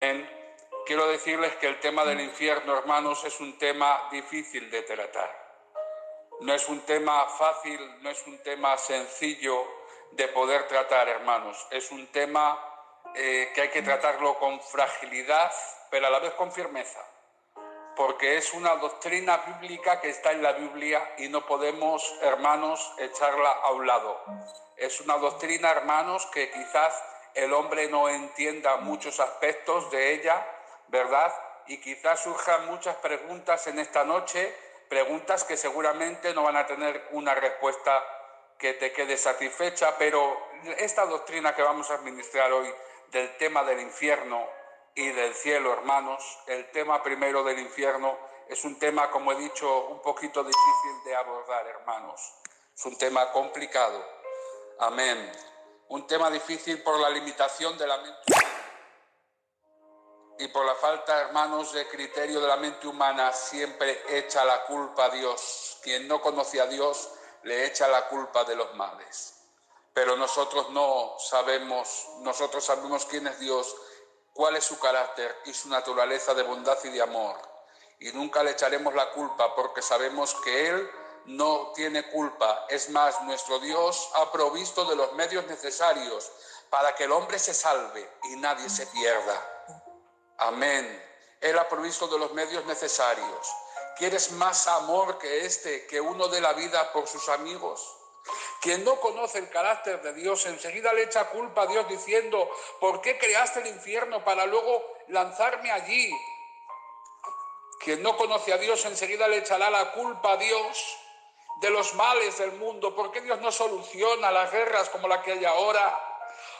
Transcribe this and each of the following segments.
Quiero decirles que el tema del infierno, hermanos, es un tema difícil de tratar. No es un tema fácil, no es un tema sencillo de poder tratar, hermanos. Es un tema que hay que tratarlo con fragilidad, pero a la vez con firmeza, porque es una doctrina bíblica que está en la Biblia y no podemos, hermanos, echarla a un lado. Es una doctrina, hermanos, que quizás el hombre no entienda muchos aspectos de ella, ¿verdad? Y quizás surjan muchas preguntas en esta noche, preguntas que seguramente no van a tener una respuesta que te quede satisfecha, pero esta doctrina que vamos a administrar hoy del tema del infierno y del cielo, hermanos, el tema primero del infierno es un tema, como he dicho, un poquito difícil de abordar, hermanos. Es un tema complicado. Amén. Un tema difícil por la limitación de la mente humana y por la falta, hermanos, de criterio de la mente humana. Siempre echa la culpa a Dios. Quien no conoce a Dios le echa la culpa de los males. Pero nosotros no sabemos, nosotros sabemos quién es Dios, cuál es su carácter y su naturaleza de bondad y de amor. Y nunca le echaremos la culpa porque sabemos que Él no tiene culpa. Es más, nuestro Dios ha provisto de los medios necesarios para que el hombre se salve y nadie se pierda. Amén. Él ha provisto de los medios necesarios. ¿Quieres más amor que este, que uno dé la vida por sus amigos? Quien no conoce el carácter de Dios enseguida le echa culpa a Dios diciendo: ¿por qué creaste el infierno para luego lanzarme allí? Quien no conoce a Dios enseguida le echará la culpa a Dios de los males del mundo. ¿Por qué Dios no soluciona las guerras como la que hay ahora?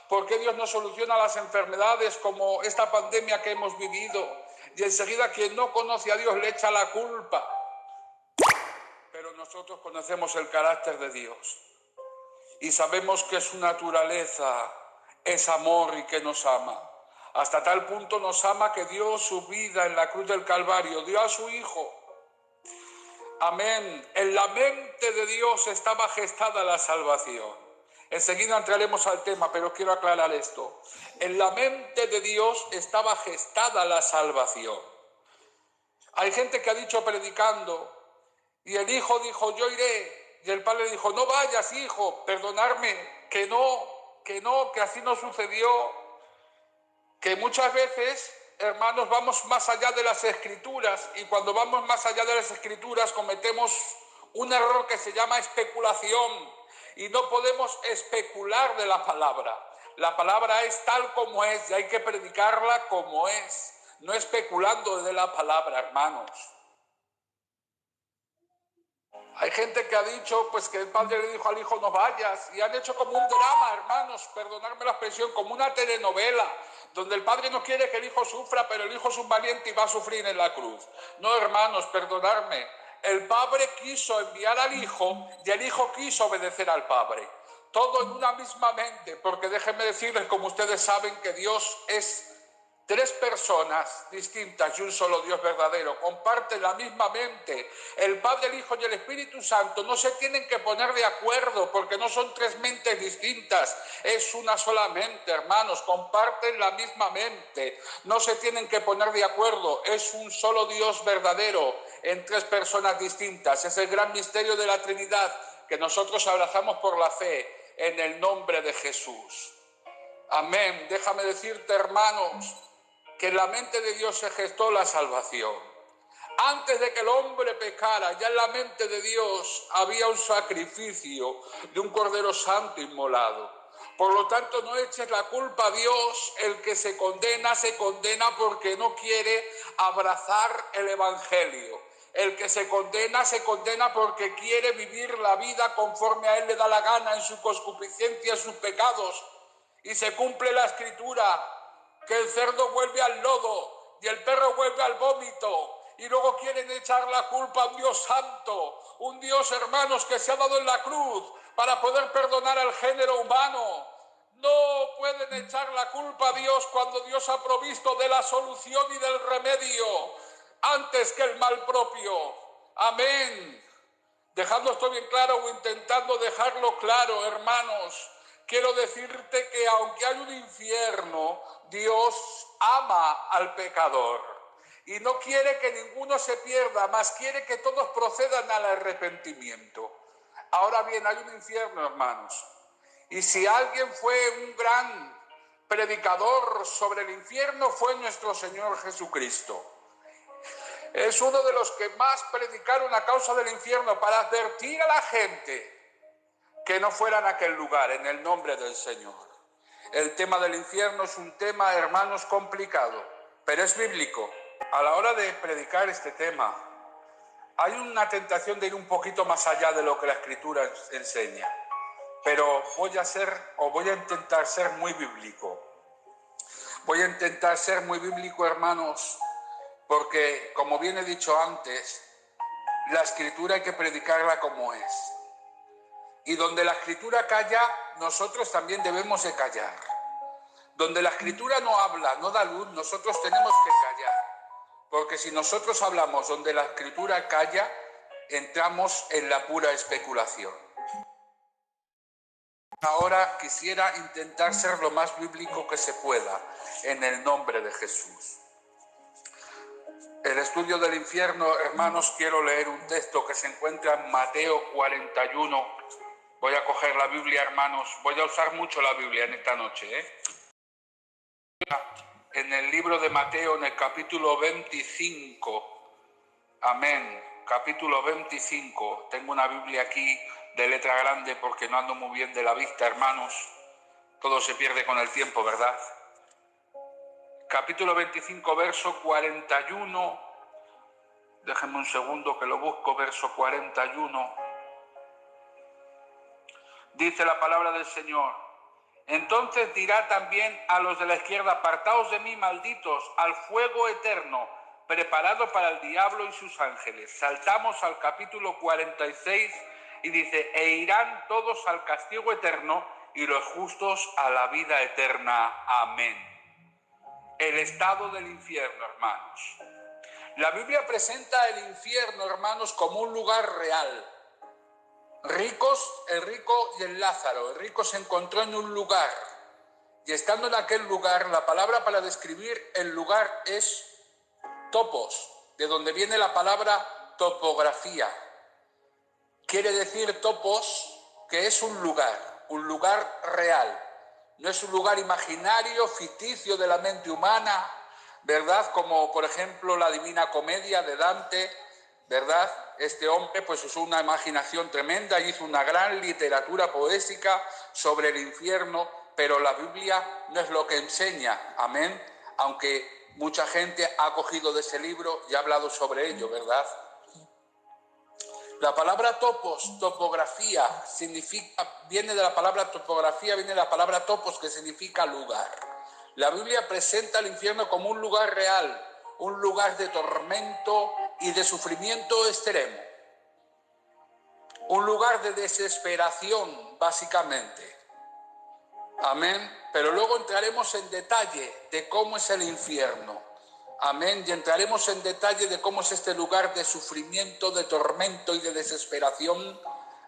¿Por qué Dios no soluciona las enfermedades como esta pandemia que hemos vivido? Y enseguida quien no conoce a Dios le echa la culpa. Pero nosotros conocemos el carácter de Dios y sabemos que su naturaleza es amor y que nos ama. Hasta tal punto nos ama que dio su vida en la cruz del Calvario, dio a su Hijo. Amén. En la mente de Dios estaba gestada la salvación. Enseguida entraremos al tema, pero quiero aclarar esto. En la mente de Dios estaba gestada la salvación. Hay gente que ha dicho predicando, y el hijo dijo: yo iré. Y el padre dijo: no vayas, hijo, perdonarme, que así no sucedió. Que muchas veces, hermanos, vamos más allá de las Escrituras, y cuando vamos más allá de las Escrituras cometemos un error que se llama especulación, y no podemos especular de la palabra. La palabra es tal como es y hay que predicarla como es, no especulando de la palabra, hermanos. Hay gente que ha dicho pues que el padre le dijo al hijo: no vayas, y han hecho como un drama, hermanos, perdonadme la expresión, como una telenovela, donde el padre no quiere que el hijo sufra, pero el hijo es un valiente y va a sufrir en la cruz. No, hermanos, perdonadme, el padre quiso enviar al hijo y el hijo quiso obedecer al padre. Todo en una misma mente, porque déjenme decirles, como ustedes saben, que Dios es tres personas distintas y un solo Dios verdadero. Comparten la misma mente. El Padre, el Hijo y el Espíritu Santo no se tienen que poner de acuerdo porque no son tres mentes distintas. Es una sola mente, hermanos. Comparten la misma mente. No se tienen que poner de acuerdo. Es un solo Dios verdadero en tres personas distintas. Es el gran misterio de la Trinidad que nosotros abrazamos por la fe en el nombre de Jesús. Amén. Déjame decirte, hermanos, que en la mente de Dios se gestó la salvación. Antes de que el hombre pecara, ya en la mente de Dios había un sacrificio de un cordero santo inmolado. Por lo tanto, no eches la culpa a Dios. El que se condena porque no quiere abrazar el evangelio. El que se condena porque quiere vivir la vida conforme a él le da la gana, en su concupiscencia, en sus pecados. Y se cumple la escritura, que el cerdo vuelve al lodo y el perro vuelve al vómito, y luego quieren echar la culpa a un Dios santo, un Dios, hermanos, que se ha dado en la cruz para poder perdonar al género humano. No pueden echar la culpa a Dios cuando Dios ha provisto de la solución y del remedio antes que el mal propio. Amén. Dejando esto bien claro, o intentando dejarlo claro, hermanos, quiero decirte que aunque hay un infierno, Dios ama al pecador y no quiere que ninguno se pierda, mas quiere que todos procedan al arrepentimiento. Ahora bien, hay un infierno, hermanos, y si alguien fue un gran predicador sobre el infierno, fue nuestro Señor Jesucristo. Es uno de los que más predicaron a causa del infierno para advertir a la gente que no fueran a aquel lugar en el nombre del Señor. El tema del infierno es un tema, hermanos, complicado, pero es bíblico. A la hora de predicar este tema, hay una tentación de ir un poquito más allá de lo que la Escritura enseña, pero voy a intentar ser muy bíblico. Voy a intentar ser muy bíblico, hermanos, porque, como bien he dicho antes, la Escritura hay que predicarla como es. Y donde la Escritura calla, nosotros también debemos de callar. Donde la Escritura no habla, no da luz, nosotros tenemos que callar. Porque si nosotros hablamos donde la Escritura calla, entramos en la pura especulación. Ahora quisiera intentar ser lo más bíblico que se pueda, en el nombre de Jesús. El estudio del infierno, hermanos, quiero leer un texto que se encuentra en Mateo 41. Voy a coger la Biblia, hermanos. Voy a usar mucho la Biblia en esta noche, En el libro de Mateo, en el capítulo 25. Amén. Capítulo 25. Tengo una Biblia aquí de letra grande porque no ando muy bien de la vista, hermanos. Todo se pierde con el tiempo, ¿verdad? Capítulo 25, verso 41. Déjenme un segundo que lo busco, verso 41. Dice la palabra del Señor: entonces dirá también a los de la izquierda: apartaos de mí, malditos, al fuego eterno, preparado para el diablo y sus ángeles. Saltamos al capítulo 46 y dice: e irán todos al castigo eterno y los justos a la vida eterna. Amén. El estado del infierno, hermanos. La Biblia presenta el infierno, hermanos, como un lugar real. El rico y el Lázaro. El rico se encontró en un lugar y estando en aquel lugar, la palabra para describir el lugar es topos, de donde viene la palabra topografía. Quiere decir topos que es un lugar real. No es un lugar imaginario, ficticio de la mente humana, ¿verdad? Como por ejemplo la Divina Comedia de Dante, ¿verdad? Este hombre pues usó una imaginación tremenda y hizo una gran literatura poética sobre el infierno, pero la Biblia no es lo que enseña, amén, aunque mucha gente ha cogido de ese libro y ha hablado sobre ello, ¿verdad? La palabra topos, topografía, viene de la palabra topografía, viene de la palabra topos, que significa lugar. La Biblia presenta el infierno como un lugar real, un lugar de tormento y de sufrimiento extremo. Un lugar de desesperación, básicamente. Amén. Pero luego entraremos en detalle de cómo es el infierno. Amén. Y entraremos en detalle de cómo es este lugar de sufrimiento, de tormento y de desesperación.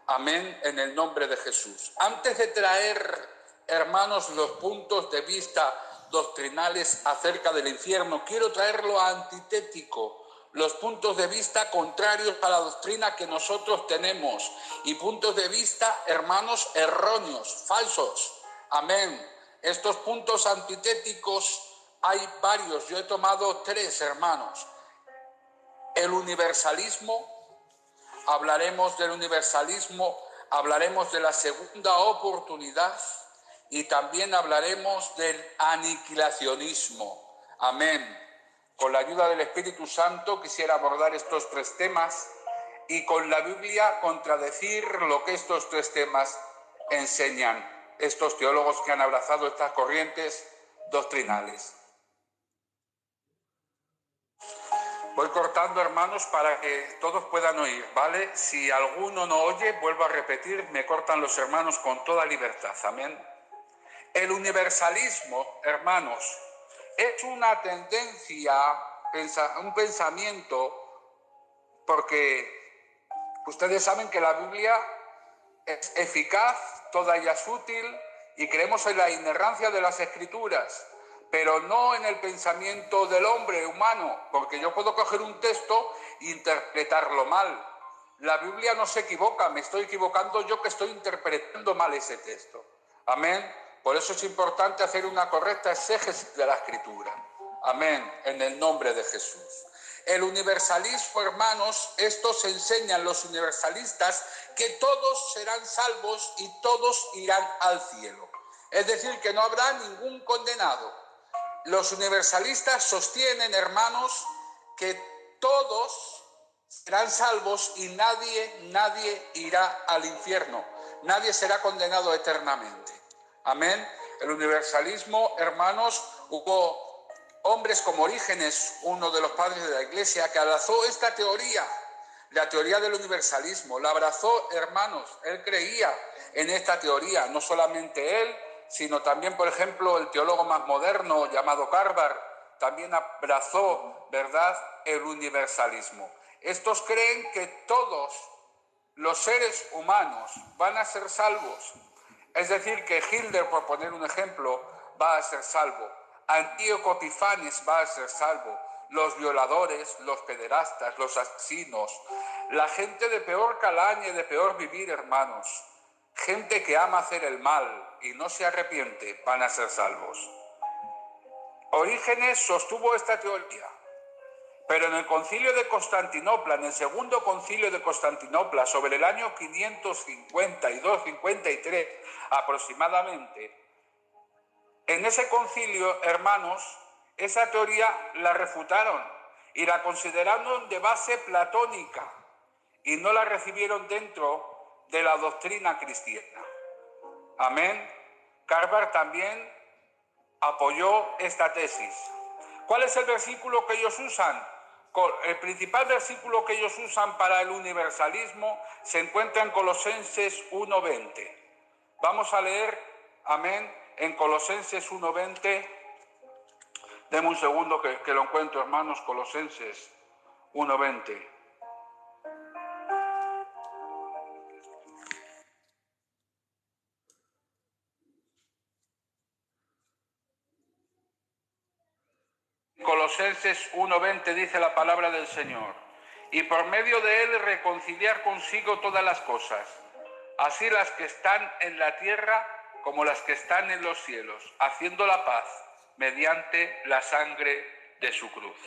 Amén. En el nombre de Jesús. Antes de traer, hermanos, los puntos de vista doctrinales acerca del infierno, quiero traerlo antitético. Los puntos de vista contrarios a la doctrina que nosotros tenemos. Y puntos de vista, hermanos, erróneos, falsos. Amén. Estos puntos antitéticos hay varios, yo he tomado 3, hermanos. El universalismo, hablaremos del universalismo, hablaremos de la segunda oportunidad y también hablaremos del aniquilacionismo. Amén. Con la ayuda del Espíritu Santo quisiera abordar estos 3 temas y con la Biblia contradecir lo que estos 3 temas enseñan estos teólogos que han abrazado estas corrientes doctrinales. Voy cortando, hermanos, para que todos puedan oír, ¿vale? Si alguno no oye, vuelvo a repetir, me cortan los hermanos con toda libertad, amén. El universalismo, hermanos, es una tendencia, un pensamiento, porque ustedes saben que la Biblia es eficaz, toda ella es útil y creemos en la inerrancia de las Escrituras, pero no en el pensamiento del hombre humano, porque yo puedo coger un texto e interpretarlo mal. La Biblia no se equivoca, me estoy equivocando yo que estoy interpretando mal ese texto. Amén. Por eso es importante hacer una correcta exégesis de la Escritura. Amén. En el nombre de Jesús. El universalismo, hermanos, estos enseñan los universalistas que todos serán salvos y todos irán al cielo. Es decir, que no habrá ningún condenado. Los universalistas sostienen, hermanos, que todos serán salvos y nadie irá al infierno. Nadie será condenado eternamente. Amén. El universalismo, hermanos, hubo hombres como Orígenes, uno de los padres de la Iglesia, que abrazó esta teoría, la teoría del universalismo. La abrazó, hermanos. Él creía en esta teoría, no solamente él, sino también, por ejemplo, el teólogo más moderno llamado Carver, también abrazó, ¿verdad?, el universalismo. Estos creen que todos los seres humanos van a ser salvos. Es decir, que Hitler, por poner un ejemplo, va a ser salvo. Antíoco Epifanes va a ser salvo. Los violadores, los pederastas, los asesinos, la gente de peor calaña y de peor vivir, hermanos, gente que ama hacer el mal y no se arrepiente, van a ser salvos. Orígenes sostuvo esta teoría, pero en el concilio de Constantinopla, en el segundo concilio de Constantinopla, sobre el año 552-53 aproximadamente, en ese concilio, hermanos, esa teoría la refutaron y la consideraron de base platónica y no la recibieron dentro de la doctrina cristiana. Amén. Carver también apoyó esta tesis. ¿Cuál es el versículo que ellos usan? El principal versículo que ellos usan para el universalismo se encuentra en Colosenses 1:20. Vamos a leer, amén, en Colosenses 1:20. Deme un segundo que lo encuentro, hermanos. Colosenses 1:20. Colosenses 1:20 dice la palabra del Señor: y por medio de él reconciliar consigo todas las cosas, así las que están en la tierra como las que están en los cielos, haciendo la paz mediante la sangre de su cruz.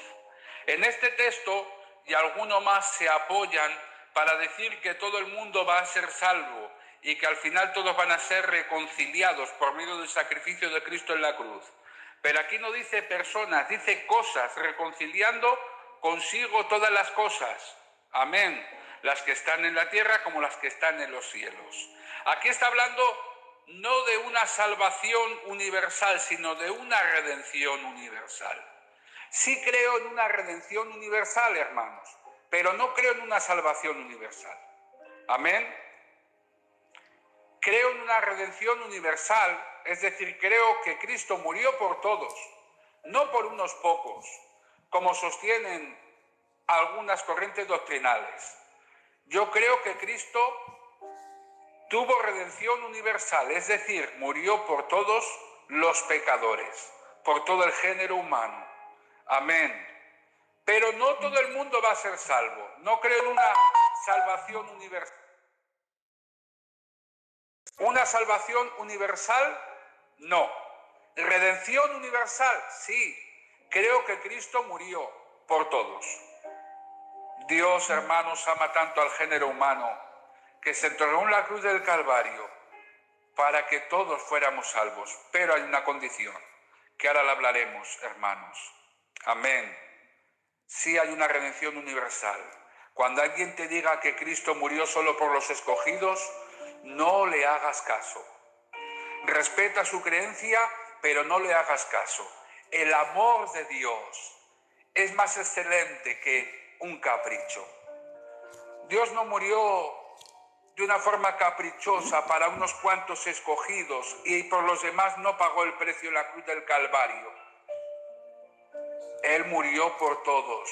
En este texto y alguno más se apoyan para decir que todo el mundo va a ser salvo y que al final todos van a ser reconciliados por medio del sacrificio de Cristo en la cruz. Pero aquí no dice personas, dice cosas, reconciliando consigo todas las cosas. Amén. Las que están en la tierra como las que están en los cielos. Aquí está hablando no de una salvación universal, sino de una redención universal. Sí creo en una redención universal, hermanos, pero no creo en una salvación universal. Amén. Creo en una redención universal, es decir, creo que Cristo murió por todos, no por unos pocos, como sostienen algunas corrientes doctrinales. Yo creo que Cristo tuvo redención universal, es decir, murió por todos los pecadores, por todo el género humano. Amén. Pero no todo el mundo va a ser salvo. No creo en una salvación universal. ¿Una salvación universal? No. ¿Redención universal? Sí. Creo que Cristo murió por todos. Dios, hermanos, ama tanto al género humano que se entregó en la cruz del Calvario para que todos fuéramos salvos. Pero hay una condición, que ahora la hablaremos, hermanos. Amén. Sí hay una redención universal. Cuando alguien te diga que Cristo murió solo por los escogidos, no le hagas caso. Respeta su creencia, pero no le hagas caso. El amor de Dios es más excelente que un capricho. Dios no murió de una forma caprichosa para unos cuantos escogidos y por los demás no pagó el precio en la cruz del Calvario. Él murió por todos.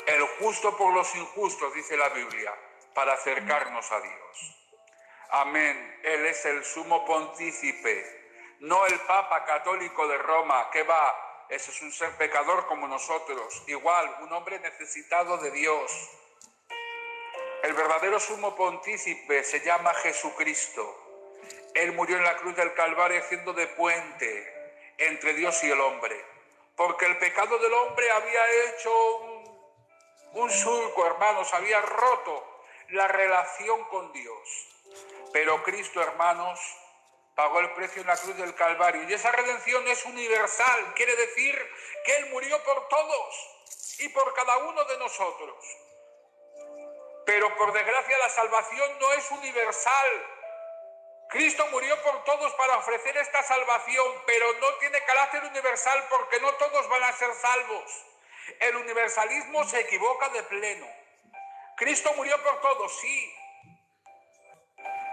El justo por los injustos, dice la Biblia, para acercarnos a Dios. Amén. Él es el sumo pontífice, no el Papa católico de Roma. ¿Qué va? Ese es un ser pecador como nosotros, igual, un hombre necesitado de Dios. El verdadero sumo pontífice se llama Jesucristo. Él murió en la cruz del Calvario haciendo de puente entre Dios y el hombre, porque el pecado del hombre había hecho un surco, hermanos, había roto la relación con Dios. Pero Cristo, hermanos, pagó el precio en la cruz del Calvario, y esa redención es universal, quiere decir que Él murió por todos y por cada uno de nosotros. Pero por desgracia la salvación no es universal. Cristo murió por todos para ofrecer esta salvación, pero no tiene carácter universal porque no todos van a ser salvos. El universalismo se equivoca de pleno. Cristo murió por todos, sí,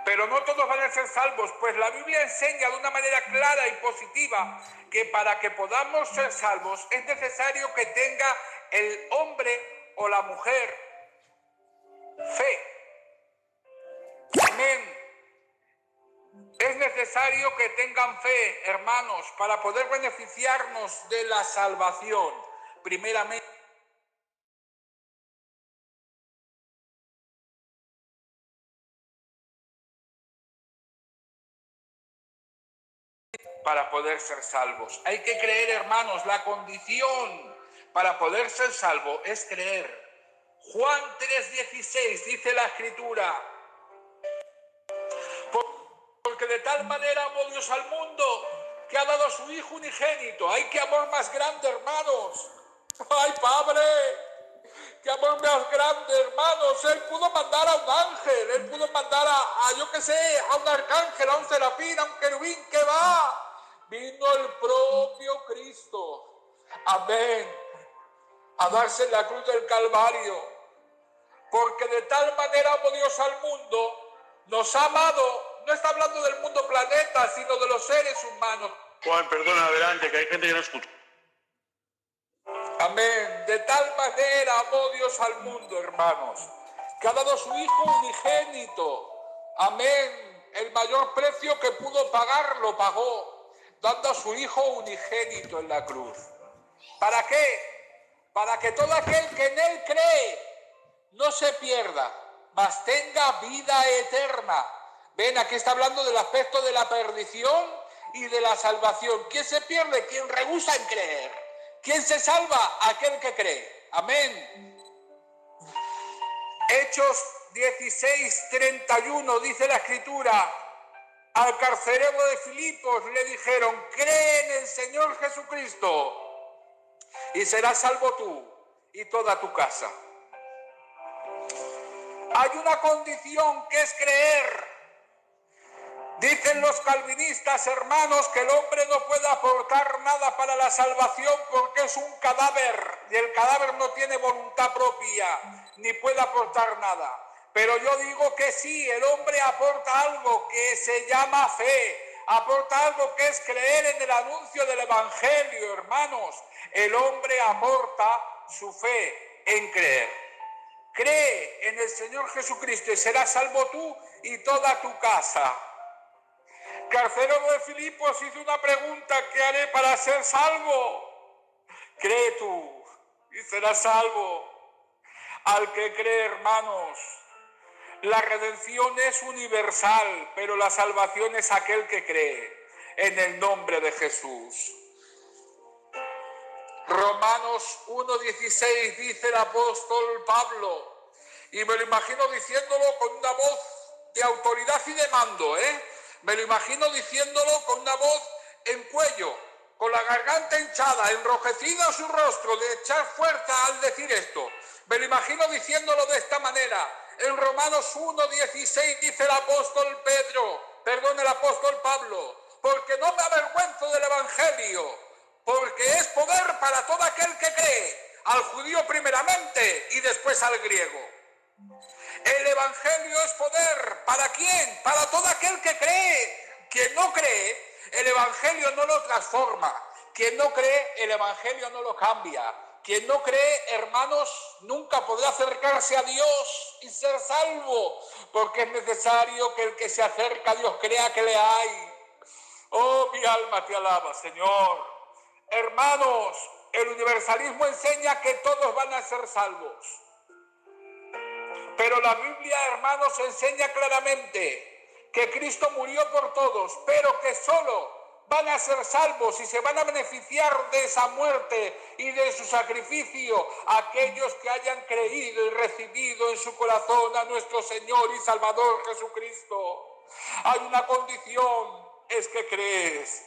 pero no todos van a ser salvos, pues la Biblia enseña de una manera clara y positiva que para que podamos ser salvos es necesario que tenga el hombre o la mujer fe. Amén. Es necesario que tengan fe, hermanos, para poder beneficiarnos de la salvación. Primeramente, para poder ser salvos. Hay que creer, hermanos, la condición para poder ser salvo es creer. Juan 3:16 dice la Escritura: porque de tal manera amó Dios al mundo que ha dado a su Hijo unigénito. ¡Ay, qué amor más grande, hermanos! ¡Ay, Padre! ¡Qué amor más grande, hermanos! Él pudo mandar a un ángel, Él pudo mandar a yo qué sé, a un arcángel, a un serafín, a un querubín. ¿Qué va? Vino el propio Cristo. Amén. A darse en la cruz del Calvario. Porque de tal manera amó Dios al mundo, nos ha amado. No está hablando del mundo planeta, sino de los seres humanos. Juan, perdona, adelante, que hay gente que no escucha. Amén. De tal manera amó Dios al mundo, hermanos, que ha dado su Hijo unigénito. Amén. El mayor precio que pudo pagar lo pagó, dando a su Hijo unigénito en la cruz. ¿Para qué? Para que todo aquel que en Él cree no se pierda, mas tenga vida eterna. Ven, aquí está hablando del aspecto de la perdición y de la salvación. ¿Quién se pierde? Quien rehúsa en creer. ¿Quién se salva? Aquel que cree. Amén. Hechos 16:31 dice la Escritura: al carcelero de Filipos le dijeron: cree en el Señor Jesucristo y serás salvo tú y toda tu casa. Hay una condición que es creer. Dicen los calvinistas, hermanos, que el hombre no puede aportar nada para la salvación porque es un cadáver y el cadáver no tiene voluntad propia ni puede aportar nada. Pero yo digo que sí, el hombre aporta algo que se llama fe, aporta algo que es creer en el anuncio del Evangelio, hermanos. El hombre aporta su fe en creer. Cree en el Señor Jesucristo y serás salvo tú y toda tu casa. Carcelero de Filipos hizo una pregunta: ¿qué haré para ser salvo? Cree tú y serás salvo. Al que cree, hermanos, la redención es universal, pero la salvación es aquel que cree en el nombre de Jesús. Romanos 1:16 dice el apóstol Pablo, y me lo imagino diciéndolo con una voz de autoridad y de mando, me lo imagino diciéndolo con una voz en cuello, con la garganta hinchada, enrojecido su rostro, de echar fuerza al decir esto. Me lo imagino diciéndolo de esta manera. En Romanos 1:16 dice el apóstol el apóstol Pablo: porque no me avergüenzo del Evangelio, porque es poder para todo aquel que cree, al judío primeramente y después al griego. El Evangelio es poder. ¿Para quién? Para todo aquel que cree. Quien no cree, el Evangelio no lo transforma. Quien no cree, el Evangelio no lo cambia. Quien no cree, hermanos, nunca podrá acercarse a Dios y ser salvo, porque es necesario que el que se acerca a Dios crea que le hay. Oh, mi alma te alaba, Señor. Hermanos, el universalismo enseña que todos van a ser salvos. Pero la Biblia, hermanos, enseña claramente que Cristo murió por todos, pero que solo van a ser salvos y se van a beneficiar de esa muerte y de su sacrificio aquellos que hayan creído y recibido en su corazón a nuestro Señor y Salvador Jesucristo. Hay una condición, es que crees.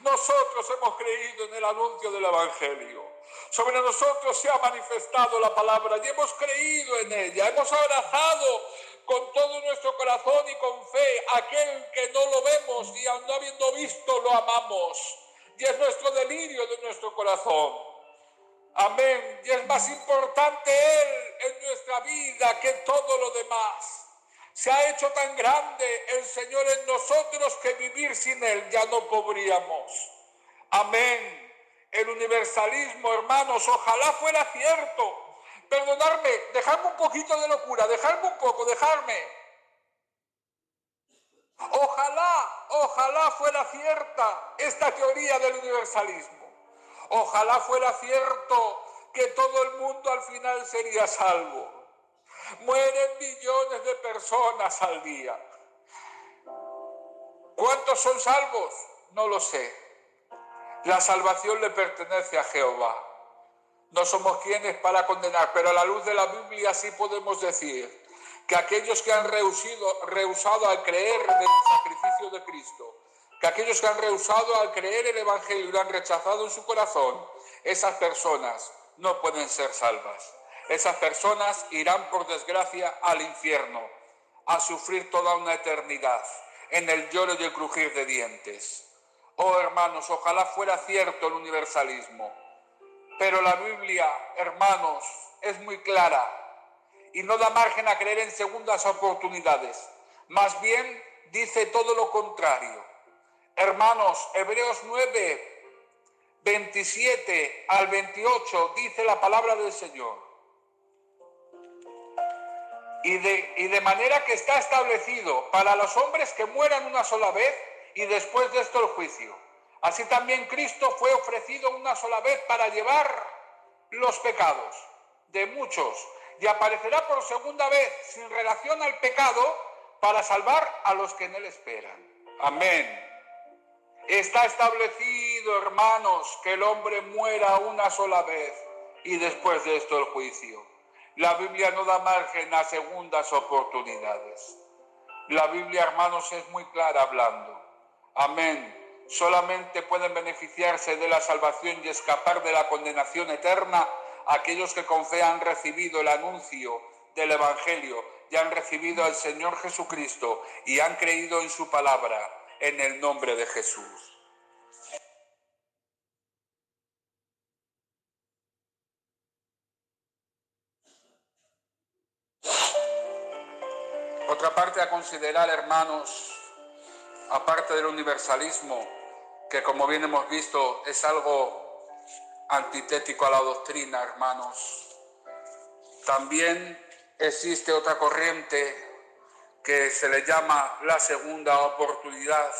Nosotros hemos creído en el anuncio del Evangelio. Sobre nosotros se ha manifestado la palabra y hemos creído en ella. Hemos abrazado con todo nuestro corazón y con fe aquel que no lo vemos y aun no habiendo visto lo amamos. Y es nuestro delirio de nuestro corazón. Amén. Y es más importante Él en nuestra vida que todo lo demás. Se ha hecho tan grande el Señor en nosotros que vivir sin Él ya no podríamos. Amén. El universalismo, hermanos, ojalá fuera cierto. Perdonadme, dejadme un poquito de locura, dejadme un poco, dejadme. Ojalá fuera cierta esta teoría del universalismo. Ojalá fuera cierto que todo el mundo al final sería salvo. Mueren millones de personas al día. ¿Cuántos son salvos? No lo sé. La salvación le pertenece a Jehová. No somos quienes para condenar, pero a la luz de la Biblia sí podemos decir que aquellos que han rehusado al creer en el sacrificio de Cristo, que aquellos que han rehusado al creer el Evangelio y lo han rechazado en su corazón, esas personas no pueden ser salvas. Esas personas irán por desgracia al infierno, a sufrir toda una eternidad, en el lloro y el crujir de dientes. Oh, hermanos, ojalá fuera cierto el universalismo. Pero la Biblia, hermanos, es muy clara y no da margen a creer en segundas oportunidades. Más bien dice todo lo contrario. Hermanos, Hebreos 9, 27 al 28 dice la palabra del Señor. Y de manera que está establecido para los hombres que mueran una sola vez y después de esto el juicio. Así también Cristo fue ofrecido una sola vez para llevar los pecados de muchos y aparecerá por segunda vez sin relación al pecado para salvar a los que en él esperan. Amén. Está establecido, hermanos, que el hombre muera una sola vez y después de esto el juicio. La Biblia no da margen a segundas oportunidades. La Biblia, hermanos, es muy clara hablando. Amén. Solamente pueden beneficiarse de la salvación y escapar de la condenación eterna aquellos que con fe han recibido el anuncio del Evangelio y han recibido al Señor Jesucristo y han creído en su palabra, en el nombre de Jesús. Otra parte a considerar, hermanos, aparte del universalismo, que como bien hemos visto es algo antitético a la doctrina, hermanos, también existe otra corriente que se le llama la segunda oportunidad,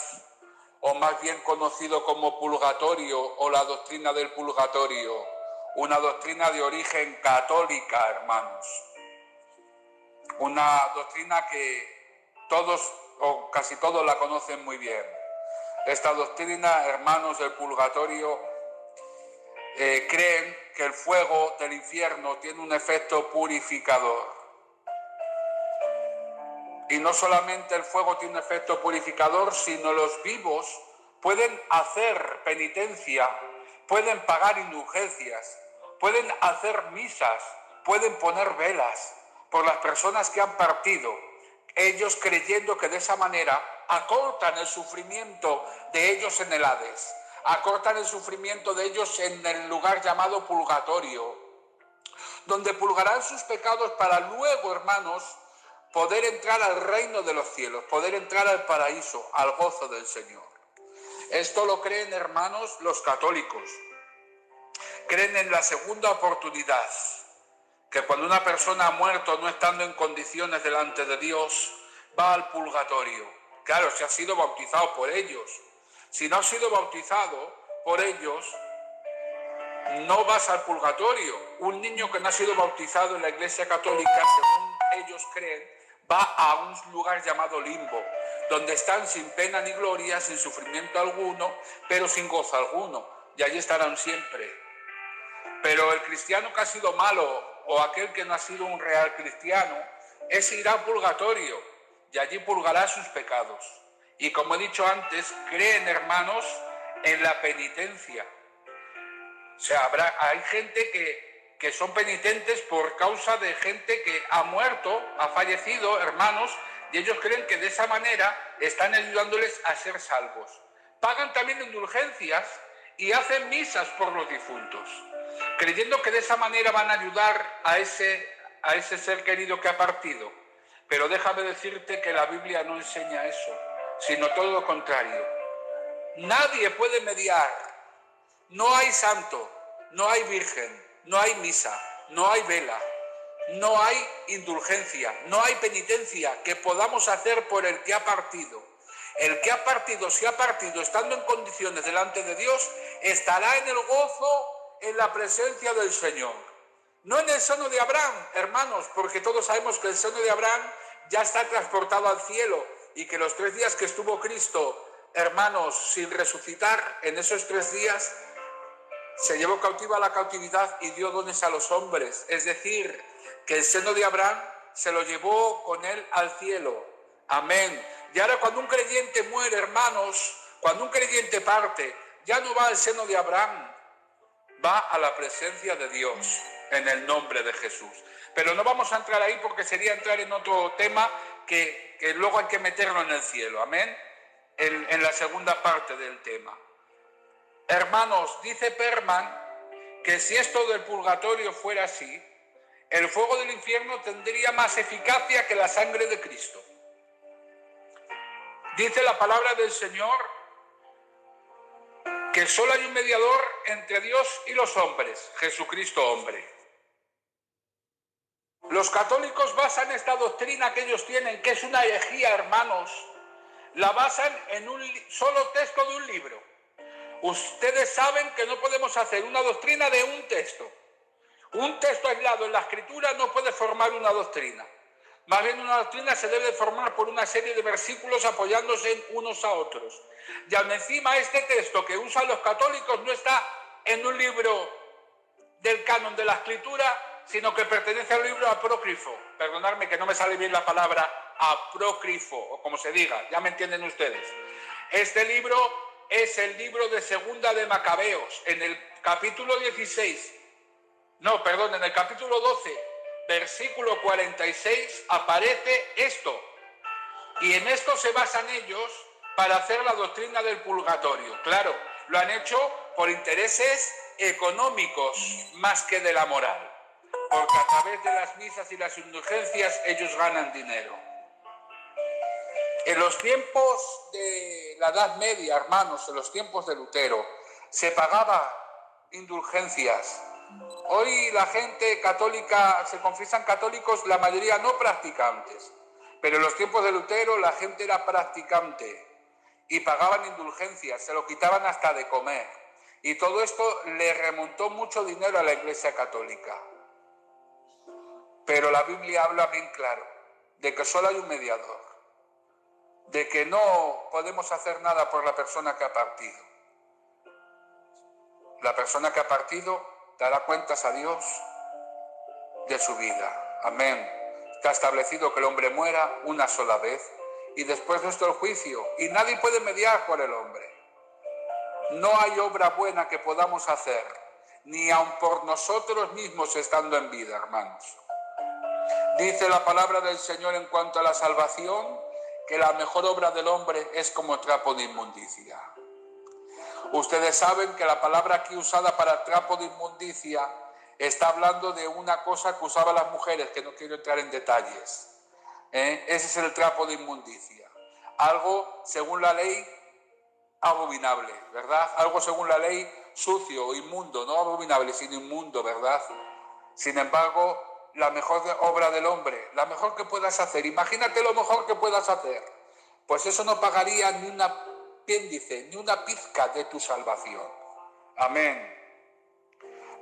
o más bien conocido como purgatorio o la doctrina del purgatorio, una doctrina de origen católica, hermanos. Una doctrina que todos o casi todos la conocen muy bien. Esta doctrina, hermanos, del purgatorio, creen que el fuego del infierno tiene un efecto purificador. Y no solamente el fuego tiene un efecto purificador, sino los vivos pueden hacer penitencia, pueden pagar indulgencias, pueden hacer misas, pueden poner velas por las personas que han partido, ellos creyendo que de esa manera acortan el sufrimiento de ellos en el Hades, acortan el sufrimiento de ellos en el lugar llamado purgatorio, donde purgarán sus pecados para luego, hermanos, poder entrar al reino de los cielos, poder entrar al paraíso, al gozo del Señor. Esto lo creen, hermanos, los católicos. Creen en la segunda oportunidad, que cuando una persona ha muerto no estando en condiciones delante de Dios, va al purgatorio. Claro, si ha sido bautizado por ellos. Si no has sido bautizado por ellos, no vas al purgatorio. Un niño que no ha sido bautizado en la Iglesia Católica, según ellos creen, va a un lugar llamado limbo, donde están sin pena ni gloria, sin sufrimiento alguno, pero sin gozo alguno, y allí estarán siempre. Pero el cristiano que ha sido malo, o aquel que no ha sido un real cristiano, ese irá al purgatorio, y allí purgará sus pecados. Y como he dicho antes, creen, hermanos, en la penitencia. O sea, hay gente que son penitentes por causa de gente que ha muerto, ha fallecido, hermanos, y ellos creen que de esa manera están ayudándoles a ser salvos. Pagan también indulgencias y hacen misas por los difuntos, creyendo que de esa manera van a ayudar a ese ser querido que ha partido. Pero déjame decirte que la Biblia no enseña eso, sino todo lo contrario. Nadie puede mediar. No hay santo, no hay virgen, no hay misa, no hay vela, no hay indulgencia, no hay penitencia que podamos hacer por el que ha partido. El que ha partido, si ha partido estando en condiciones delante de Dios, estará en el gozo, en la presencia del Señor. No en el seno de Abraham, hermanos, porque todos sabemos que el seno de Abraham ya está transportado al cielo y que los 3 días que estuvo Cristo, hermanos, sin resucitar, en esos 3 días se llevó cautiva la cautividad y dio dones a los hombres. Es decir, que el seno de Abraham se lo llevó con él al cielo. Amén. Y ahora cuando un creyente muere, hermanos, cuando un creyente parte, ya no va al seno de Abraham, va a la presencia de Dios, en el nombre de Jesús. Pero no vamos a entrar ahí porque sería entrar en otro tema que luego hay que meterlo en el cielo. Amén. En la segunda parte del tema. Hermanos, dice Perman que si esto del purgatorio fuera así, el fuego del infierno tendría más eficacia que la sangre de Cristo. Dice la palabra del Señor que solo hay un mediador entre Dios y los hombres, Jesucristo hombre. Los católicos basan esta doctrina que ellos tienen, que es una herejía, hermanos, la basan en un solo texto de un libro. Ustedes saben que no podemos hacer una doctrina de un texto. Un texto aislado en la Escritura no puede formar una doctrina. Más bien una doctrina se debe formar por una serie de versículos apoyándose en unos a otros. Y aún encima este texto que usan los católicos no está en un libro del canon de la Escritura, sino que pertenece al libro apócrifo. Perdonadme que no me sale bien la palabra apócrifo, o como se diga, ya me entienden ustedes. Este libro es el libro de Segunda de Macabeos. En el capítulo 12, versículo 46, aparece esto. Y en esto se basan ellos para hacer la doctrina del purgatorio. Claro, lo han hecho por intereses económicos más que de la moral. Porque a través de las misas y las indulgencias ellos ganan dinero. En los tiempos de la Edad Media, hermanos, en los tiempos de Lutero, se pagaba indulgencias. Hoy la gente católica, se confiesan católicos, la mayoría no practicantes. Pero en los tiempos de Lutero la gente era practicante y pagaban indulgencias, se lo quitaban hasta de comer. Y todo esto le remontó mucho dinero a la Iglesia Católica. Pero la Biblia habla bien claro de que solo hay un mediador, de que no podemos hacer nada por la persona que ha partido. La persona que ha partido dará cuentas a Dios de su vida. Amén. Está establecido que el hombre muera una sola vez y después de esto el juicio, y nadie puede mediar por el hombre. No hay obra buena que podamos hacer, ni aun por nosotros mismos estando en vida, hermanos. Dice la palabra del Señor en cuanto a la salvación, que la mejor obra del hombre es como trapo de inmundicia. Ustedes saben que la palabra aquí usada para trapo de inmundicia está hablando de una cosa que usaban las mujeres, que no quiero entrar en detalles. Ese es el trapo de inmundicia. Algo, según la ley, abominable, ¿verdad? Algo, según la ley, sucio, inmundo, no abominable, sino inmundo, ¿verdad? Sin embargo, la mejor obra del hombre, la mejor que puedas hacer. Imagínate lo mejor que puedas hacer. Pues eso no pagaría ni un apéndice, ni una pizca de tu salvación. Amén.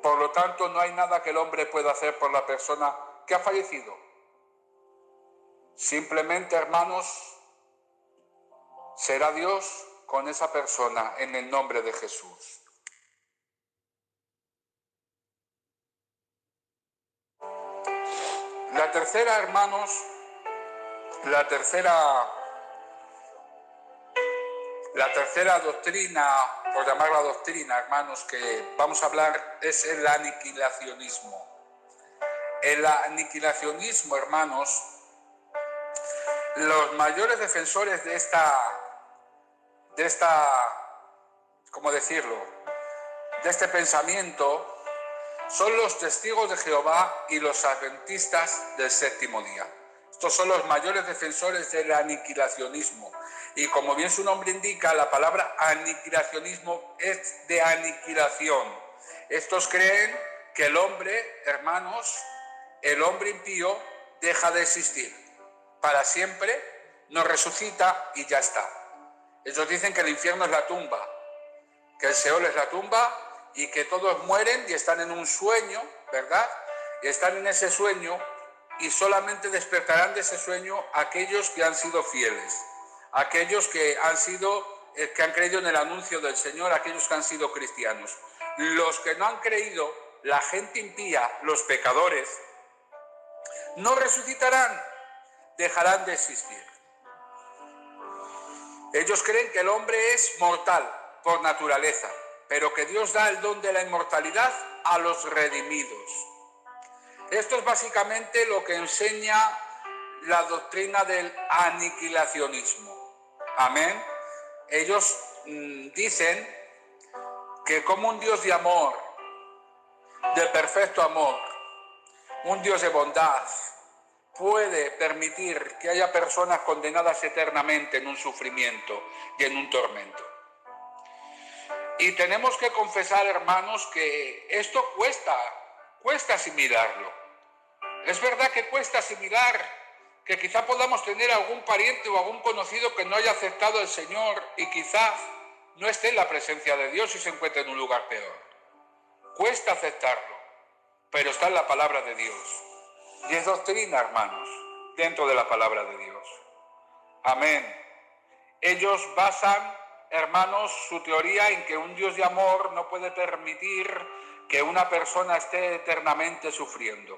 Por lo tanto, no hay nada que el hombre pueda hacer por la persona que ha fallecido. Simplemente, hermanos, será Dios con esa persona en el nombre de Jesús. La tercera, hermanos, la tercera doctrina, por llamarla doctrina, hermanos, que vamos a hablar es el aniquilacionismo. El aniquilacionismo, hermanos, los mayores defensores de ¿cómo decirlo?, de este pensamiento son los testigos de Jehová y los adventistas del séptimo día. Estos son los mayores defensores del aniquilacionismo. Y como bien su nombre indica, la palabra aniquilacionismo es de aniquilación. Estos creen que el hombre, hermanos, el hombre impío deja de existir. Para siempre no resucita y ya está. Ellos dicen que el infierno es la tumba, que el Seol es la tumba y que todos mueren y están en un sueño, ¿verdad? Y están en ese sueño y solamente despertarán de ese sueño aquellos que han sido fieles, aquellos que han creído en el anuncio del Señor, aquellos que han sido cristianos. Los que no han creído, la gente impía, los pecadores, no resucitarán, dejarán de existir. Ellos creen que el hombre es mortal por naturaleza, pero que Dios da el don de la inmortalidad a los redimidos. Esto es básicamente lo que enseña la doctrina del aniquilacionismo. Amén. Ellos dicen que como un Dios de amor, de perfecto amor, un Dios de bondad, puede permitir que haya personas condenadas eternamente en un sufrimiento y en un tormento. Y tenemos que confesar, hermanos, que esto cuesta asimilarlo. Es verdad que cuesta asimilar que quizá podamos tener algún pariente o algún conocido que no haya aceptado al Señor y quizás no esté en la presencia de Dios y se encuentre en un lugar peor. Cuesta aceptarlo, pero está en la palabra de Dios. Y es doctrina, hermanos, dentro de la palabra de Dios. Amén. Ellos basan, hermanos, su teoría en que un Dios de amor no puede permitir que una persona esté eternamente sufriendo.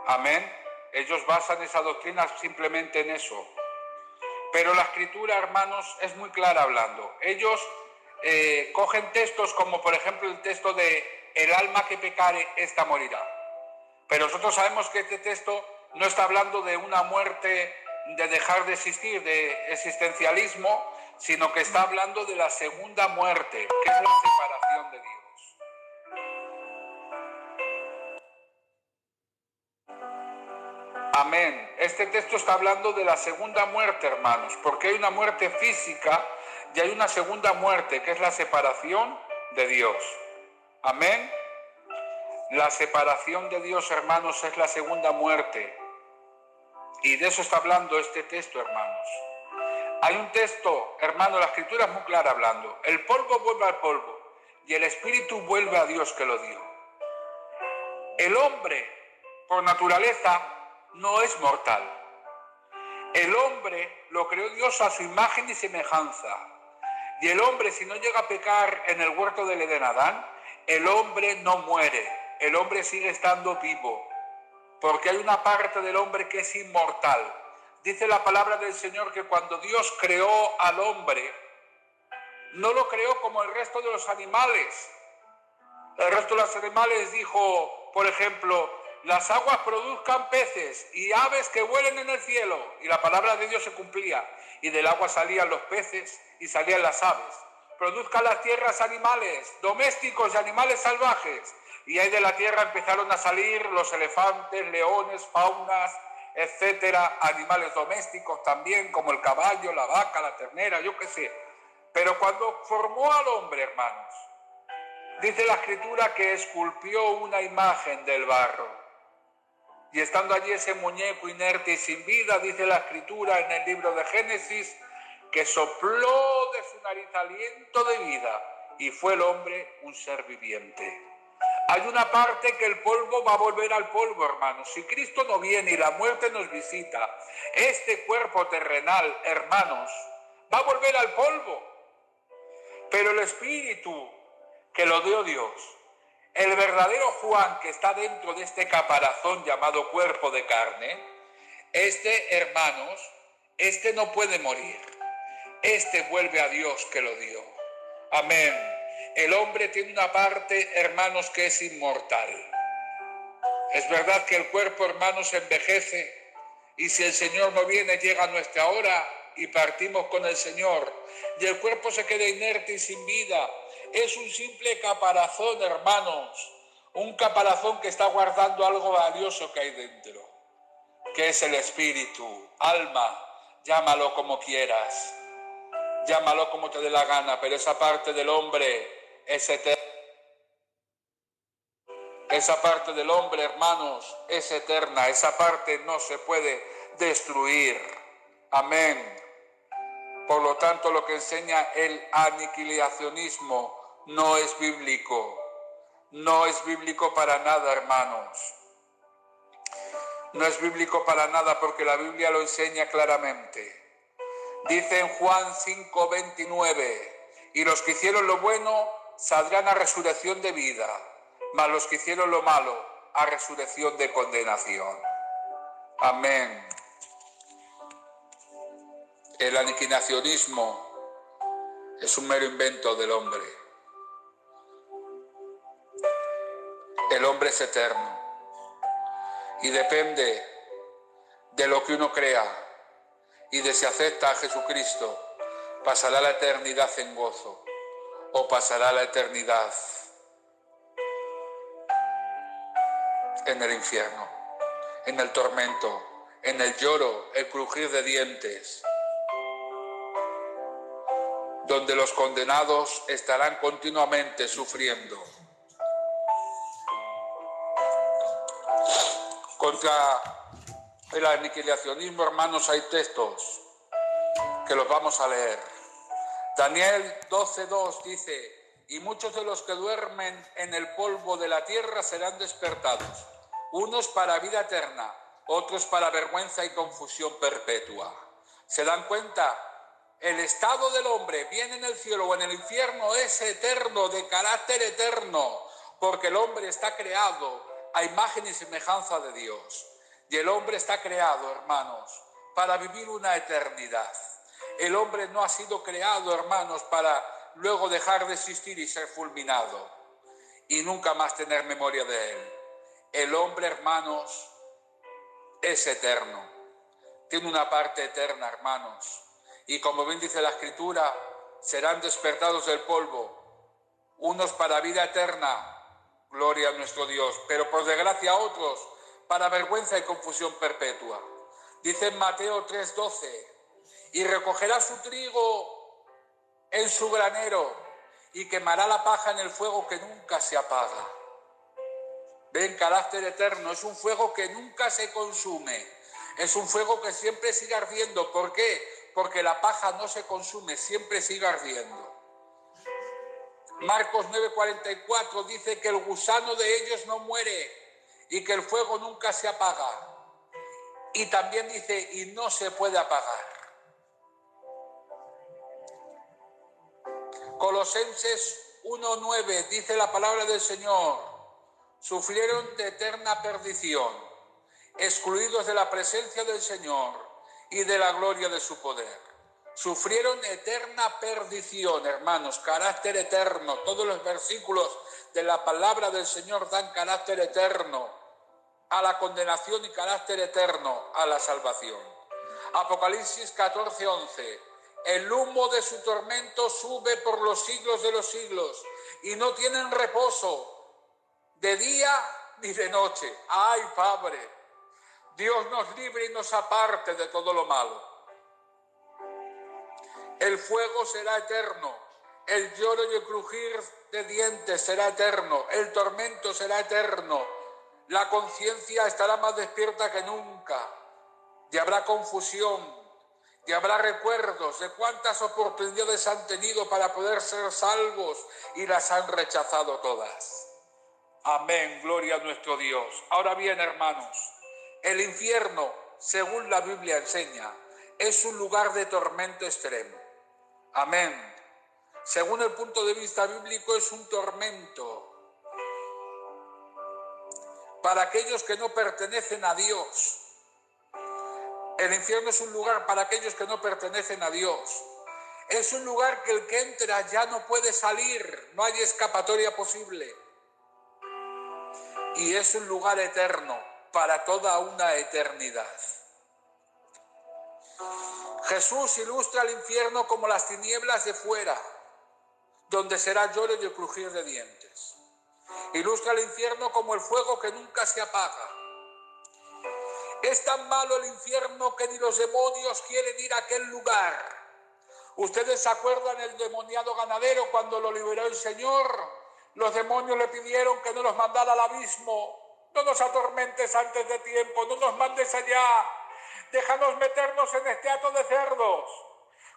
Amén. Ellos basan esa doctrina simplemente en eso. Pero la Escritura, hermanos, es muy clara hablando. Ellos cogen textos como, por ejemplo, el texto de el alma que pecare, ésta morirá. Pero nosotros sabemos que este texto no está hablando de una muerte, de dejar de existir, de existencialismo, sino que está hablando de la segunda muerte, que es la separación de Dios. Amén. Este texto está hablando de la segunda muerte, hermanos, porque hay una muerte física y hay una segunda muerte, que es la separación de Dios. Amén. La separación de Dios, hermanos, es la segunda muerte. Y de eso está hablando este texto, hermanos. Hay un texto, hermano, la Escritura es muy clara hablando. El polvo vuelve al polvo y el espíritu vuelve a Dios que lo dio. El hombre, por naturaleza, no es mortal. El hombre lo creó Dios a su imagen y semejanza. Y el hombre, si no llega a pecar en el huerto del Edén Adán, el hombre no muere. El hombre sigue estando vivo, porque hay una parte del hombre que es inmortal. Dice la palabra del Señor que cuando Dios creó al hombre, no lo creó como el resto de los animales. El resto de los animales dijo, por ejemplo, las aguas produzcan peces y aves que vuelen en el cielo. Y la palabra de Dios se cumplía. Y del agua salían los peces y salían las aves. Produzcan las tierras animales, domésticos y animales salvajes. Y ahí de la tierra empezaron a salir los elefantes, leones, faunas, etcétera, animales domésticos también, como el caballo, la vaca, la ternera, yo qué sé. Pero cuando formó al hombre, hermanos, dice la Escritura que esculpió una imagen del barro. Y estando allí ese muñeco inerte y sin vida, dice la Escritura en el libro de Génesis, que sopló de su nariz aliento de vida y fue el hombre un ser viviente. Hay una parte que el polvo va a volver al polvo, hermanos. Si Cristo no viene y la muerte nos visita, este cuerpo terrenal, hermanos, va a volver al polvo. Pero el espíritu que lo dio Dios, el verdadero Juan que está dentro de este caparazón llamado cuerpo de carne, este, hermanos, este no puede morir. Este vuelve a Dios que lo dio. Amén. El hombre tiene una parte, hermanos, que es inmortal. Es verdad que el cuerpo, hermanos, envejece y si el Señor no viene, llega nuestra hora y partimos con el Señor. Y el cuerpo se queda inerte y sin vida. Es un simple caparazón, hermanos. Un caparazón que está guardando algo valioso que hay dentro, que es el espíritu, alma, llámalo como quieras. Llámalo como te dé la gana, pero esa parte del hombre es eterna. Esa parte del hombre, hermanos, es eterna. Esa parte no se puede destruir. Amén. Por lo tanto, lo que enseña el aniquilacionismo no es bíblico. No es bíblico para nada, hermanos. No es bíblico para nada porque la Biblia lo enseña claramente. Dice en Juan 5:29, y los que hicieron lo bueno saldrán a resurrección de vida, mas los que hicieron lo malo a resurrección de condenación. Amén. El aniquilacionismo es un mero invento del hombre. El hombre es eterno y depende de lo que uno crea. Y de si acepta a Jesucristo, pasará la eternidad en gozo o pasará la eternidad en el infierno, en el tormento, en el lloro, el crujir de dientes, donde los condenados estarán continuamente sufriendo. Contra el aniquilacionismo, hermanos, hay textos que los vamos a leer. Daniel 12:2 dice: y muchos de los que duermen en el polvo de la tierra serán despertados, unos para vida eterna, otros para vergüenza y confusión perpetua. ¿Se dan cuenta? El estado del hombre, bien en el cielo o en el infierno, es eterno, de carácter eterno, porque el hombre está creado a imagen y semejanza de Dios. Y el hombre está creado, hermanos, para vivir una eternidad. El hombre no ha sido creado, hermanos, para luego dejar de existir y ser fulminado y nunca más tener memoria de él. El hombre, hermanos, es eterno. Tiene una parte eterna, hermanos. Y como bien dice la Escritura, serán despertados del polvo, unos para vida eterna, gloria a nuestro Dios, pero por desgracia otros para vergüenza y confusión perpetua. Dice en Mateo 3:12, y recogerá su trigo en su granero y quemará la paja en el fuego que nunca se apaga. Ven, carácter eterno, es un fuego que nunca se consume, es un fuego que siempre sigue ardiendo. ¿Por qué? Porque la paja no se consume, siempre sigue ardiendo. Marcos 9:44 dice que el gusano de ellos no muere y que el fuego nunca se apaga. Y también dice, y no se puede apagar. Colosenses 1:9 dice la palabra del Señor: sufrieron de eterna perdición, excluidos de la presencia del Señor y de la gloria de su poder. Sufrieron eterna perdición, hermanos, carácter eterno. Todos los versículos de la palabra del Señor dan carácter eterno a la condenación y carácter eterno a la salvación. Apocalipsis 14:11. El humo de su tormento sube por los siglos de los siglos y no tienen reposo de día ni de noche. ¡Ay, Padre! Dios nos libre y nos aparte de todo lo malo. El fuego será eterno, el lloro y el crujir de dientes será eterno, el tormento será eterno, La conciencia estará más despierta que nunca y habrá confusión y habrá recuerdos de cuántas oportunidades han tenido para poder ser salvos y las han rechazado todas. Amén, gloria a nuestro Dios. Ahora bien, hermanos, el infierno, según la Biblia enseña, es un lugar de tormento extremo. Amén. Según el punto de vista bíblico, es un tormento para aquellos que no pertenecen a Dios. El infierno es un lugar para aquellos que no pertenecen a Dios. Es un lugar que el que entra ya no puede salir, no hay escapatoria posible. Y es un lugar eterno, para toda una eternidad. Jesús ilustra el infierno como las tinieblas de fuera, donde será lloro y el crujir de dientes. Ilustra el infierno como el fuego que nunca se apaga. Es tan malo el infierno que ni los demonios quieren ir a aquel lugar. ¿Ustedes se acuerdan del demoniado ganadero cuando lo liberó el Señor? Los demonios le pidieron que no los mandara al abismo. No nos atormentes antes de tiempo, no nos mandes allá. Déjanos meternos en este hato de cerdos.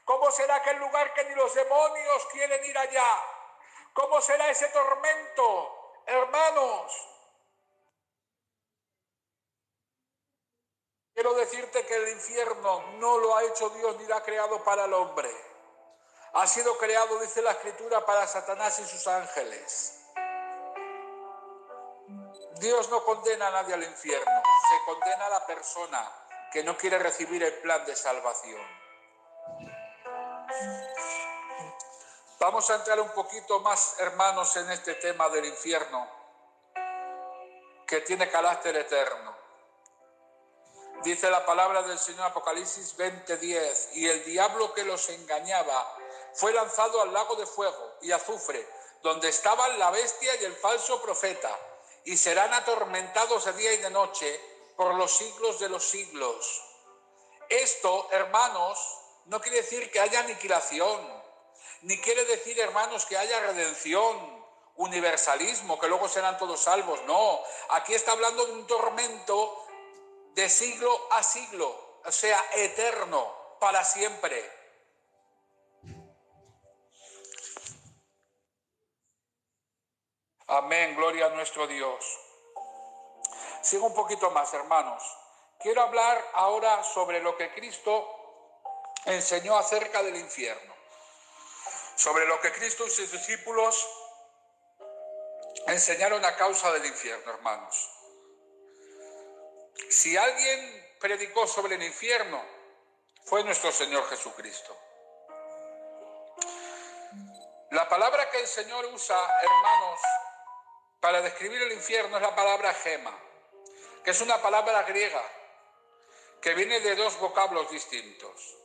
¿Cómo será aquel lugar que ni los demonios quieren ir allá? ¿Cómo será ese tormento, hermanos? Quiero decirte que el infierno no lo ha hecho Dios ni lo ha creado para el hombre. Ha sido creado, dice la Escritura, para Satanás y sus ángeles. Dios no condena a nadie al infierno, se condena a la persona que no quiere recibir el plan de salvación. Vamos a entrar un poquito más, hermanos, en este tema del infierno, que tiene carácter eterno. Dice la palabra del Señor, Apocalipsis 20:10, y el diablo que los engañaba fue lanzado al lago de fuego y azufre, donde estaban la bestia y el falso profeta, y serán atormentados de día y de noche por los siglos de los siglos. Esto, hermanos, no quiere decir que haya aniquilación, ni quiere decir, hermanos, que haya redención, universalismo, que luego serán todos salvos. No, aquí está hablando de un tormento de siglo a siglo, o sea, eterno, para siempre. Amén, gloria a nuestro Dios. Sigo un poquito más, hermanos. Quiero hablar ahora sobre lo que Cristo enseñó acerca del infierno. Sobre lo que Cristo y sus discípulos enseñaron a causa del infierno, hermanos. Si alguien predicó sobre el infierno, fue nuestro Señor Jesucristo. La palabra que el Señor usa, hermanos, para describir el infierno es la palabra gema, que es una palabra griega que viene de dos vocablos distintos.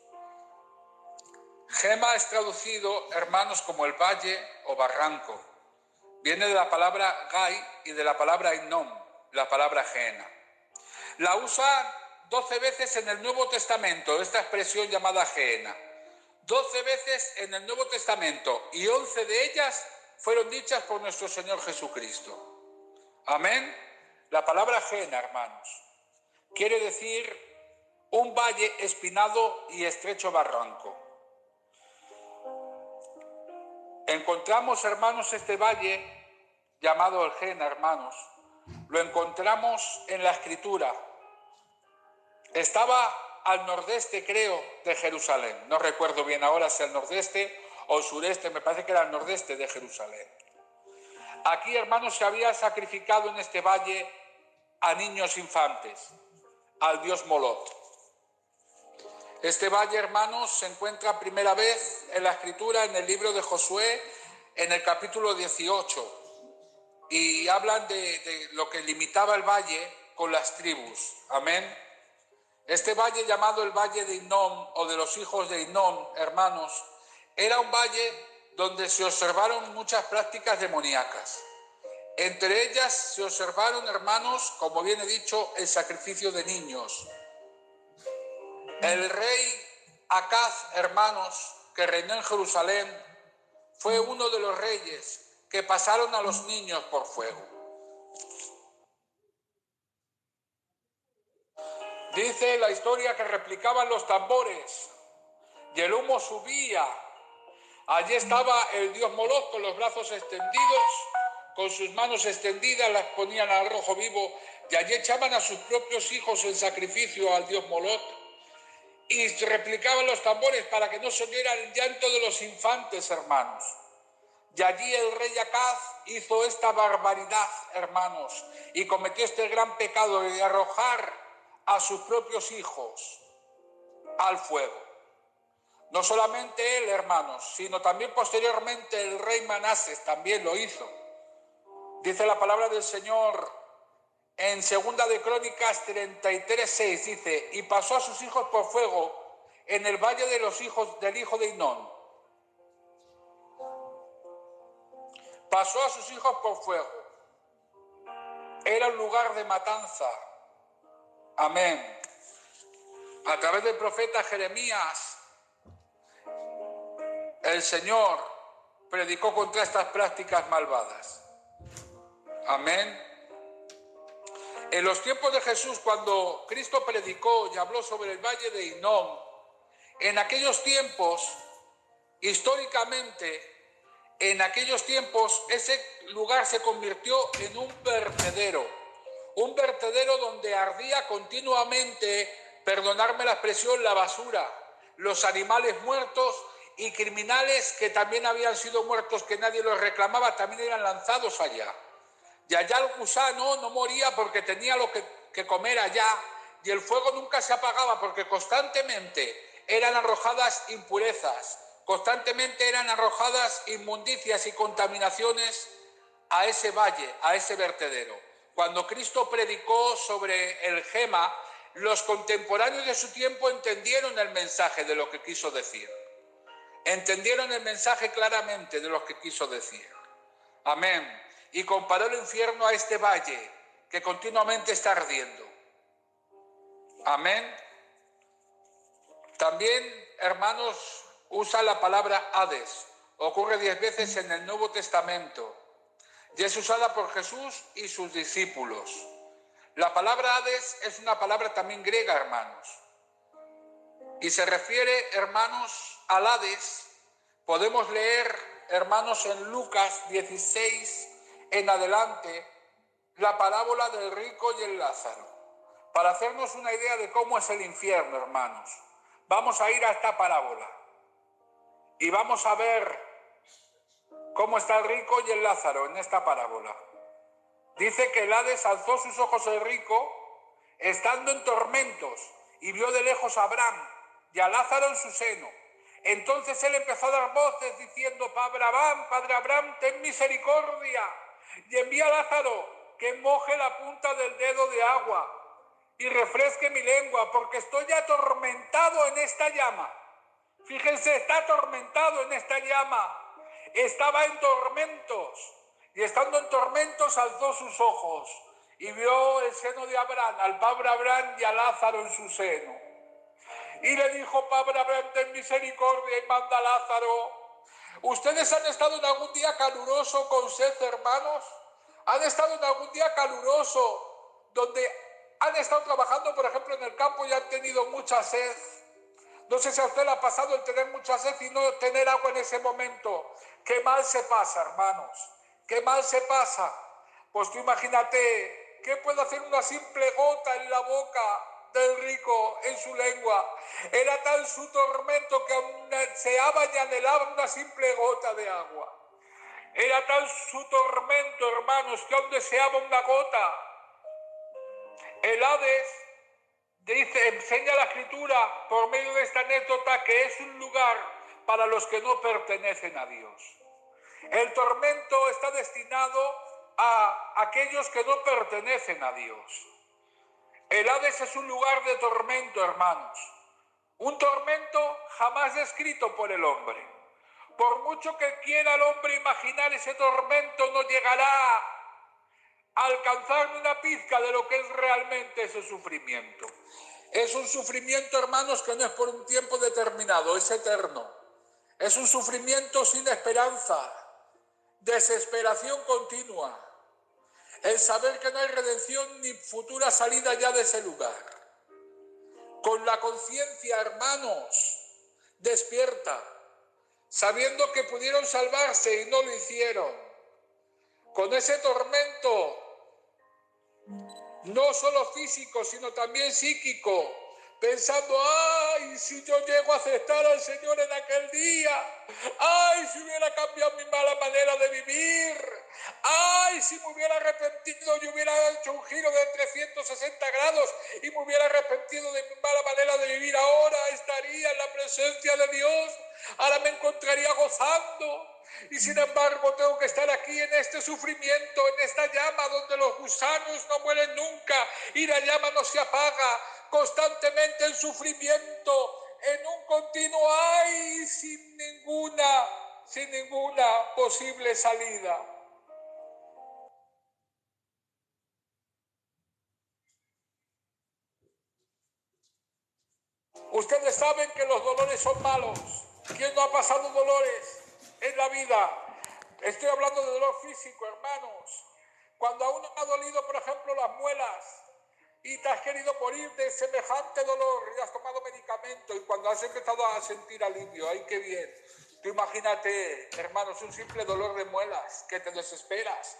Gema es traducido, hermanos, como el valle o barranco. Viene de la palabra gai y de la palabra innom, la palabra Gehenna. La usa 12 veces en el Nuevo Testamento, esta expresión llamada Gehenna. 12 veces en el Nuevo Testamento y 11 de ellas fueron dichas por nuestro Señor Jesucristo. Amén. La palabra Gehenna, hermanos, quiere decir un valle espinado y estrecho barranco. Encontramos, hermanos, este valle llamado el Gehenna, hermanos, lo encontramos en la Escritura. Estaba al nordeste, creo, de Jerusalén. No recuerdo bien ahora si al nordeste o sureste, me parece que era al nordeste de Jerusalén. Aquí, hermanos, se había sacrificado en este valle a niños infantes, al dios Moloch. Este valle, hermanos, se encuentra primera vez en la Escritura, en el libro de Josué, en el capítulo 18. Y hablan de lo que limitaba el valle con las tribus. Amén. Este valle llamado el Valle de Hinnom o de los hijos de Hinnom, hermanos, era un valle donde se observaron muchas prácticas demoníacas. Entre ellas se observaron, hermanos, como bien he dicho, el sacrificio de niños. El rey Acaz, hermanos, que reinó en Jerusalén, fue uno de los reyes que pasaron a los niños por fuego. Dice la historia que replicaban los tambores y el humo subía. Allí estaba el dios Moloch con los brazos extendidos, con sus manos extendidas, las ponían al rojo vivo y allí echaban a sus propios hijos en sacrificio al dios Moloch y replicaban los tambores para que no se oyera el llanto de los infantes, hermanos. Y allí el rey Acaz hizo esta barbaridad, hermanos, y cometió este gran pecado de arrojar a sus propios hijos al fuego. No solamente él, hermanos, sino también posteriormente el rey Manases también lo hizo. Dice la palabra del Señor en 2 de Crónicas 33:6, dice, y pasó a sus hijos por fuego en el valle de los hijos del hijo de Hinón. Pasó a sus hijos por fuego. Era un lugar de matanza. Amén. A través del profeta Jeremías, el Señor predicó contra estas prácticas malvadas. Amén. En los tiempos de Jesús, cuando Cristo predicó y habló sobre el valle de Hinnom, en aquellos tiempos, históricamente, en aquellos tiempos, ese lugar se convirtió en un vertedero donde ardía continuamente, perdonadme la expresión, la basura, los animales muertos y criminales que también habían sido muertos, que nadie los reclamaba, también eran lanzados allá. Y allá el gusano no moría porque tenía lo que comer allá, y el fuego nunca se apagaba porque constantemente eran arrojadas impurezas, constantemente eran arrojadas inmundicias y contaminaciones a ese valle, a ese vertedero. Cuando Cristo predicó sobre el Gema, los contemporáneos de su tiempo entendieron el mensaje de lo que quiso decir. Entendieron el mensaje claramente de lo que quiso decir. Amén. Y comparó el infierno a este valle que continuamente está ardiendo. Amén. También, hermanos, usa la palabra Hades. Ocurre 10 veces en el Nuevo Testamento. Y es usada por Jesús y sus discípulos. La palabra Hades es una palabra también griega, hermanos. Y se refiere, hermanos, al Hades. Podemos leer, hermanos, en Lucas 16 en adelante, la parábola del rico y el Lázaro. Para hacernos una idea de cómo es el infierno, hermanos, vamos a ir a esta parábola y vamos a ver cómo está el rico y el Lázaro en esta parábola. Dice que el Hades alzó sus ojos el rico, estando en tormentos, y vio de lejos a Abraham y a Lázaro en su seno. Entonces él empezó a dar voces diciendo, Padre Abraham, ten misericordia, y envía a Lázaro que moje la punta del dedo de agua y refresque mi lengua, porque estoy atormentado en esta llama. Fíjense, está atormentado en esta llama. Estaba en tormentos, y estando en tormentos alzó sus ojos y vio el seno de Abraham, al padre Abraham y a Lázaro en su seno. Y le dijo, Padre Abraham, ten misericordia y manda a Lázaro. ¿Ustedes han estado en algún día caluroso con sed, hermanos? ¿Han estado en algún día caluroso donde han estado trabajando, por ejemplo, en el campo y han tenido mucha sed? No sé si a usted le ha pasado el tener mucha sed y no tener agua en ese momento. Qué mal se pasa, hermanos. Qué mal se pasa. Pues tú imagínate, ¿qué puede hacer una simple gota en la boca del rico, en su lengua? Era tal su tormento que aún deseaba y anhelaba una simple gota de agua. Era tal su tormento, hermanos, que aún deseaba una gota. El Hades, dice, enseña la Escritura por medio de esta anécdota que es un lugar para los que no pertenecen a Dios. El tormento está destinado a aquellos que no pertenecen a Dios. El Hades es un lugar de tormento, hermanos. Un tormento jamás descrito por el hombre. Por mucho que quiera el hombre imaginar ese tormento, no llegará a alcanzar una pizca de lo que es realmente ese sufrimiento. Es un sufrimiento, hermanos, que no es por un tiempo determinado, es eterno. Es un sufrimiento sin esperanza, desesperación continua. El saber que no hay redención ni futura salida ya de ese lugar. con la conciencia, hermanos, despierta, sabiendo que pudieron salvarse y no lo hicieron, con ese tormento, no solo físico, sino también psíquico, pensando, ay, si yo llego a aceptar al Señor en aquel día, ay, si hubiera cambiado mi mala manera de vivir, ay, si me hubiera arrepentido y hubiera hecho un giro de 360 grados y me hubiera arrepentido de mi mala manera de vivir, ahora estaría en la presencia de Dios, ahora me encontraría gozando. Y sin embargo tengo que estar aquí en este sufrimiento, en esta llama donde los gusanos no mueren nunca y la llama no se apaga, constantemente en sufrimiento, en un continuo ay, sin ninguna posible salida. Ustedes saben que los dolores son malos. ¿Quién no ha pasado dolores en la vida? Estoy hablando de dolor físico, hermanos. Cuando a uno ha dolido, por ejemplo, las muelas y te has querido morir de semejante dolor y has tomado medicamento y cuando has empezado a sentir alivio, ¡ay, qué bien! Tú imagínate, hermanos, un simple dolor de muelas, que te desesperas,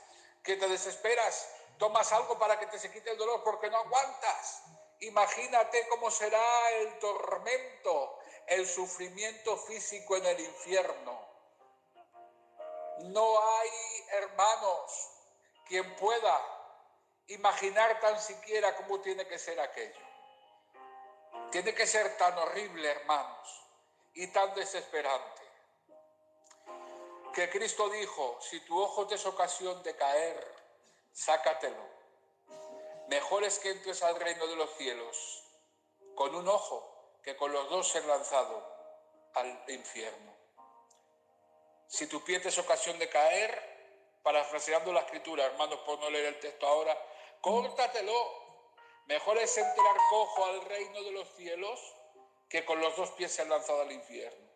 tomas algo para que te se quite el dolor porque no aguantas. Imagínate cómo será el tormento, el sufrimiento físico en el infierno. No hay, hermanos, quien pueda imaginar tan siquiera cómo tiene que ser aquello. Tiene que ser tan horrible, hermanos, y tan desesperante. Que Cristo dijo, si tu ojo te es ocasión de caer, sácatelo. Mejor es que entres al reino de los cielos con un ojo que con los dos ser lanzado al infierno. Si tu pie te es ocasión de caer, parafraseando la escritura, hermanos, por no leer el texto ahora, córtatelo. Mejor es entrar cojo al reino de los cielos que con los dos pies ser lanzado al infierno.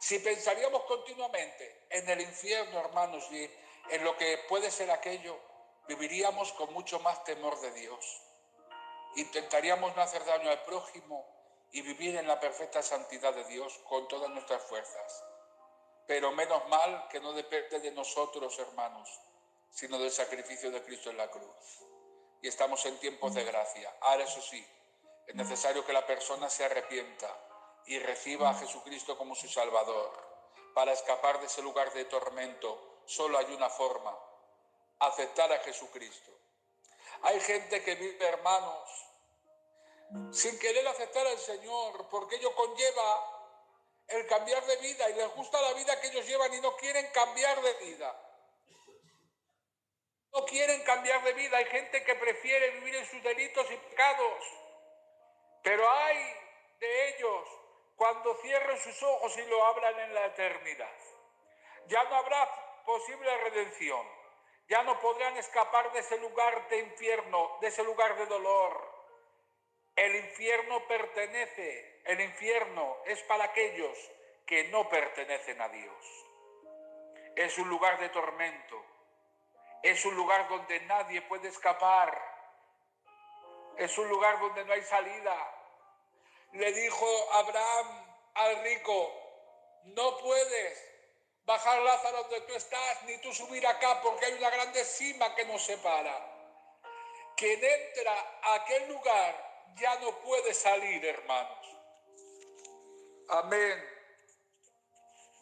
Si pensaríamos continuamente en el infierno, hermanos, y en lo que puede ser aquello, viviríamos con mucho más temor de Dios. Intentaríamos no hacer daño al prójimo y vivir en la perfecta santidad de Dios con todas nuestras fuerzas. Pero menos mal que no depende de nosotros, hermanos, sino del sacrificio de Cristo en la cruz. Y estamos en tiempos de gracia. Ahora, eso sí, es necesario que la persona se arrepienta y reciba a Jesucristo como su Salvador. Para escapar de ese lugar de tormento, solo hay una forma: aceptar a Jesucristo. Hay gente que vive, hermanos, sin querer aceptar al Señor, porque ello conlleva el cambiar de vida y les gusta la vida que ellos llevan y no quieren cambiar de vida. No quieren cambiar de vida. Hay gente que prefiere vivir en sus delitos y pecados. Pero hay de ellos cuando cierren sus ojos y lo hablan en la eternidad. Ya no habrá posible redención. Ya no podrán escapar de ese lugar de infierno, de ese lugar de dolor. El infierno es para aquellos que no pertenecen a Dios. Es un lugar de tormento. Es un lugar donde nadie puede escapar. Es un lugar donde no hay salida. Le dijo Abraham al rico, no puedes bajar, Lázaro, donde tú estás, ni tú subir acá, porque hay una grande cima que nos separa. Quien entra a aquel lugar ya no puede salir, hermanos. Amén.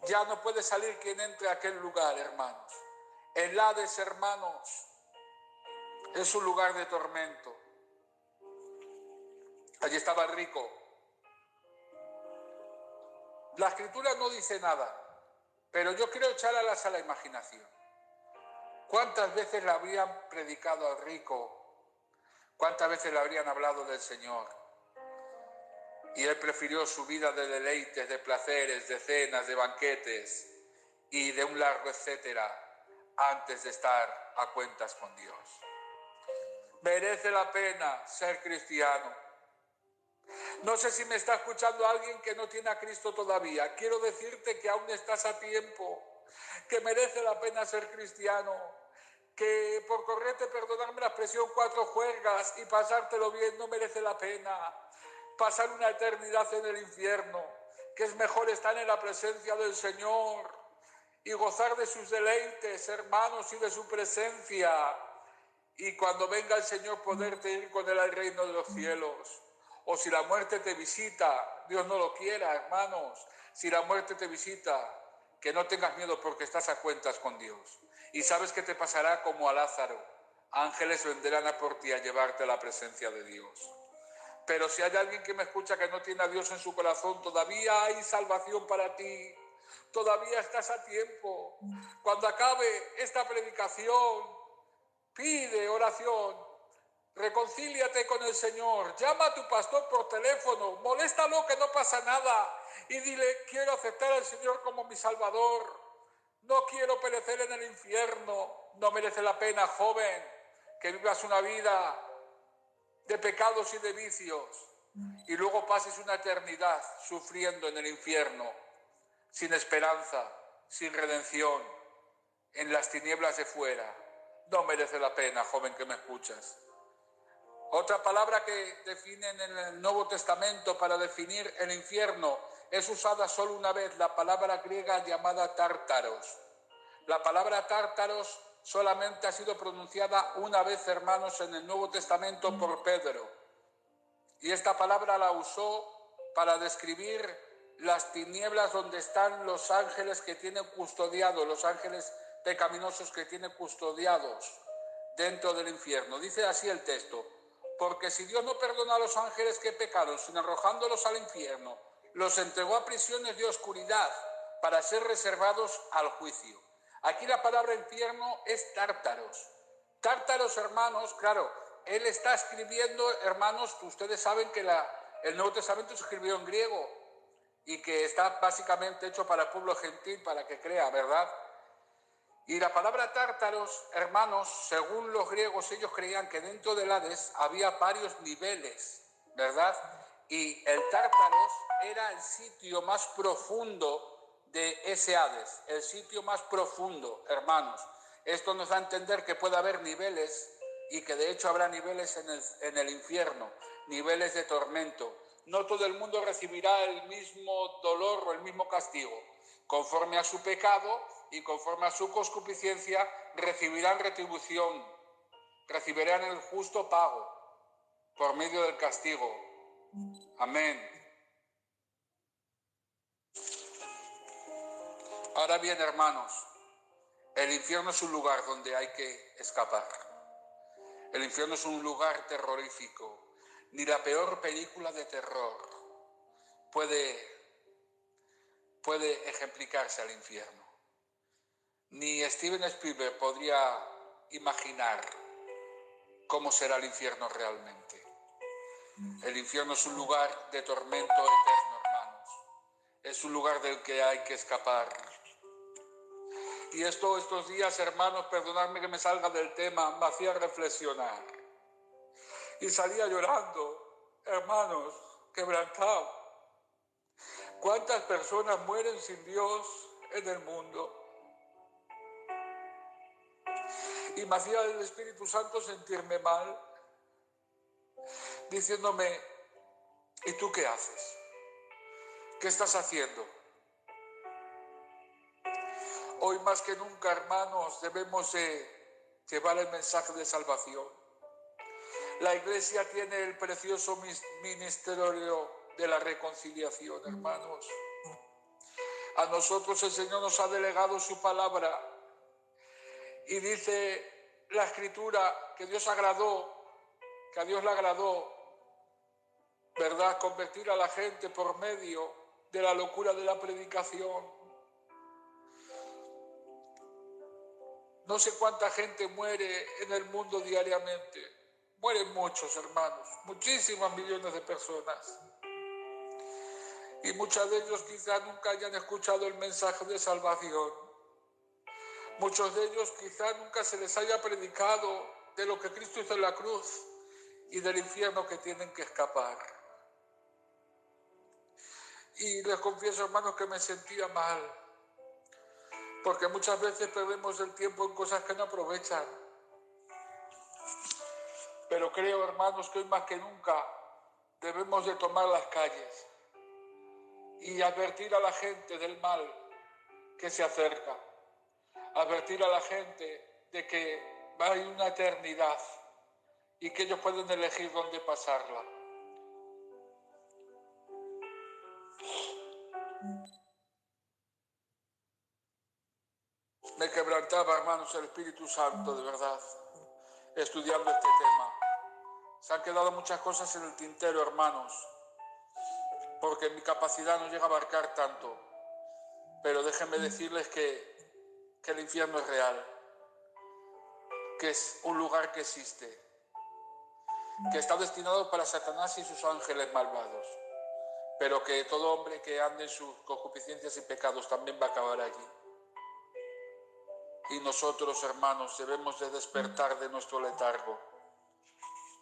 Ya no puede salir quien entre a aquel lugar, hermanos. El Hades, hermanos, es un lugar de tormento. Allí estaba el rico. La escritura no dice nada, pero yo quiero echar alas a la imaginación. ¿Cuántas veces le habrían predicado al rico? ¿Cuántas veces le habrían hablado del Señor? Y él prefirió su vida de deleites, de placeres, de cenas, de banquetes y de un largo etcétera antes de estar a cuentas con Dios. Merece la pena ser cristiano. No sé si me está escuchando alguien que no tiene a Cristo todavía. Quiero decirte que aún estás a tiempo, que merece la pena ser cristiano, que por correte, perdonadme la expresión, 4 juergas y pasártelo bien no merece la pena. Pasar una eternidad en el infierno, que es mejor estar en la presencia del Señor y gozar de sus deleites, hermanos, y de su presencia. Y cuando venga el Señor poderte ir con Él al reino de los cielos. O si la muerte te visita, Dios no lo quiera, hermanos, si la muerte te visita, que no tengas miedo porque estás a cuentas con Dios. Y sabes que te pasará como a Lázaro. Ángeles vendrán a por ti a llevarte a la presencia de Dios. Pero si hay alguien que me escucha que no tiene a Dios en su corazón, todavía hay salvación para ti. Todavía estás a tiempo. Cuando acabe esta predicación, pide oración, reconcíliate con el Señor, llama a tu pastor por teléfono, moléstalo que no pasa nada y dile: quiero aceptar al Señor como mi Salvador, no quiero perecer en el infierno. No merece la pena, joven, que vivas una vida de pecados y de vicios y luego pases una eternidad sufriendo en el infierno, sin esperanza, sin redención, en las tinieblas de fuera. No merece la pena, joven que me escuchas. Otra palabra que definen en el Nuevo Testamento para definir el infierno es usada solo una vez, la palabra griega llamada tártaros. La palabra tártaros solamente ha sido pronunciada una vez, hermanos, en el Nuevo Testamento por Pedro. Y esta palabra la usó para describir las tinieblas donde están los ángeles que tienen custodiados, los ángeles pecaminosos que tienen custodiados dentro del infierno. Dice así el texto: porque si Dios no perdona a los ángeles que pecaron, sino arrojándolos al infierno, los entregó a prisiones de oscuridad para ser reservados al juicio. Aquí la palabra infierno es tártaros. Tártaros, hermanos, claro, él está escribiendo, hermanos, ustedes saben que el Nuevo Testamento se escribió en griego y que está básicamente hecho para el pueblo gentil, para que crea, ¿verdad? Y la palabra tártaros, hermanos, según los griegos, ellos creían que dentro del Hades había varios niveles, ¿verdad? Y el Tártaros era el sitio más profundo de ese Hades, el sitio más profundo, hermanos. Esto nos da a entender que puede haber niveles y que de hecho habrá niveles en el infierno, niveles de tormento. No todo el mundo recibirá el mismo dolor o el mismo castigo. Conforme a su pecado y conforme a su concupiscencia recibirán retribución, recibirán el justo pago por medio del castigo. Amén. Ahora bien, hermanos, el infierno es un lugar donde hay que escapar. El infierno es un lugar terrorífico. Ni la peor película de terror puede ejemplificarse al infierno. Ni Steven Spielberg podría imaginar cómo será el infierno realmente. El infierno es un lugar de tormento eterno, hermanos. Es un lugar del que hay que escapar. Y estos días, hermanos, perdonadme que me salga del tema, me hacía reflexionar. Y salía llorando, hermanos, quebrantado. ¿Cuántas personas mueren sin Dios en el mundo? Y me hacía el Espíritu Santo sentirme mal, diciéndome: ¿y tú qué haces? ¿Qué estás haciendo? Hoy más que nunca, hermanos, debemos llevar el mensaje de salvación. La Iglesia tiene el precioso ministerio de la reconciliación, hermanos. A nosotros el Señor nos ha delegado su palabra y dice la Escritura que a Dios le agradó, ¿verdad?, convertir a la gente por medio de la locura de la predicación. No sé cuánta gente muere en el mundo diariamente. Mueren muchos, hermanos, muchísimos millones de personas. Y muchos de ellos quizás nunca hayan escuchado el mensaje de salvación. Muchos de ellos quizás nunca se les haya predicado de lo que Cristo hizo en la cruz y del infierno que tienen que escapar. Y les confieso, hermanos, que me sentía mal, porque muchas veces perdemos el tiempo en cosas que no aprovechan. Pero creo, hermanos, que hoy más que nunca debemos de tomar las calles y advertir a la gente del mal que se acerca, advertir a la gente de que hay una eternidad y que ellos pueden elegir dónde pasarla. Me quebrantaba, hermanos, el Espíritu Santo, de verdad, estudiando este tema. Se han quedado muchas cosas en el tintero, hermanos, porque mi capacidad no llega a abarcar tanto. Pero déjenme decirles que el infierno es real, que es un lugar que existe, que está destinado para Satanás y sus ángeles malvados, pero que todo hombre que ande en sus concupiscencias y pecados también va a acabar allí. Y nosotros, hermanos, debemos de despertar de nuestro letargo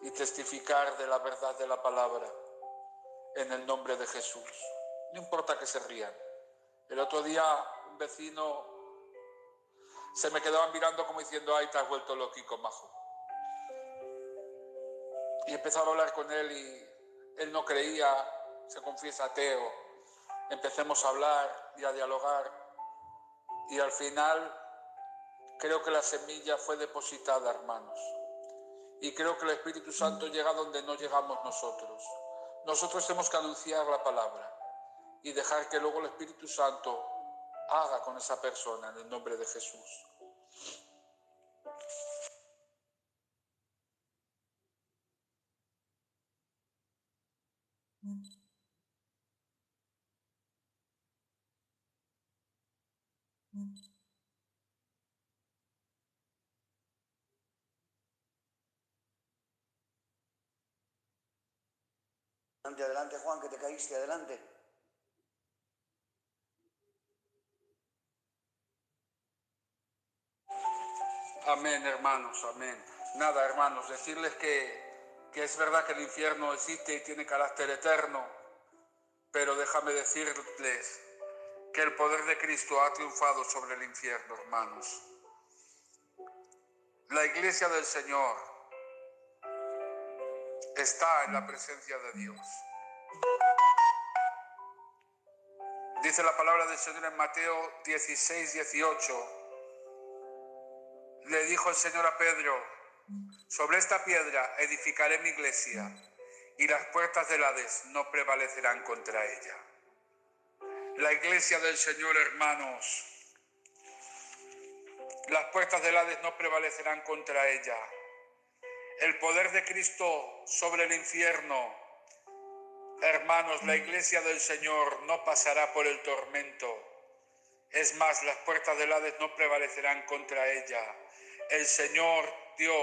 y testificar de la verdad de la palabra en el nombre de Jesús. No importa que se rían. El otro día un vecino se me quedaba mirando como diciendo: ay, te has vuelto loquico, majo. Y empezaba a hablar con él y él no creía, se confiesa ateo. Empecemos a hablar y a dialogar y al final creo que la semilla fue depositada, hermanos. Y creo que el Espíritu Santo llega donde no llegamos nosotros. Nosotros tenemos que anunciar la palabra y dejar que luego el Espíritu Santo haga con esa persona en el nombre de Jesús. Adelante, Juan, que te caíste, adelante. Amén, hermanos, amén. Nada, hermanos, decirles que es verdad que el infierno existe y tiene carácter eterno, pero déjame decirles que el poder de Cristo ha triunfado sobre el infierno, hermanos. La iglesia del Señor está en la presencia de Dios. Dice la palabra del Señor en Mateo 16, 18. Le dijo el Señor a Pedro: sobre esta piedra edificaré mi iglesia, y las puertas del Hades no prevalecerán contra ella. La iglesia del Señor, hermanos, las puertas del Hades no prevalecerán contra ella. El poder de Cristo sobre el infierno, hermanos, la iglesia del Señor no pasará por el tormento. Es más, las puertas del Hades no prevalecerán contra ella. El Señor dio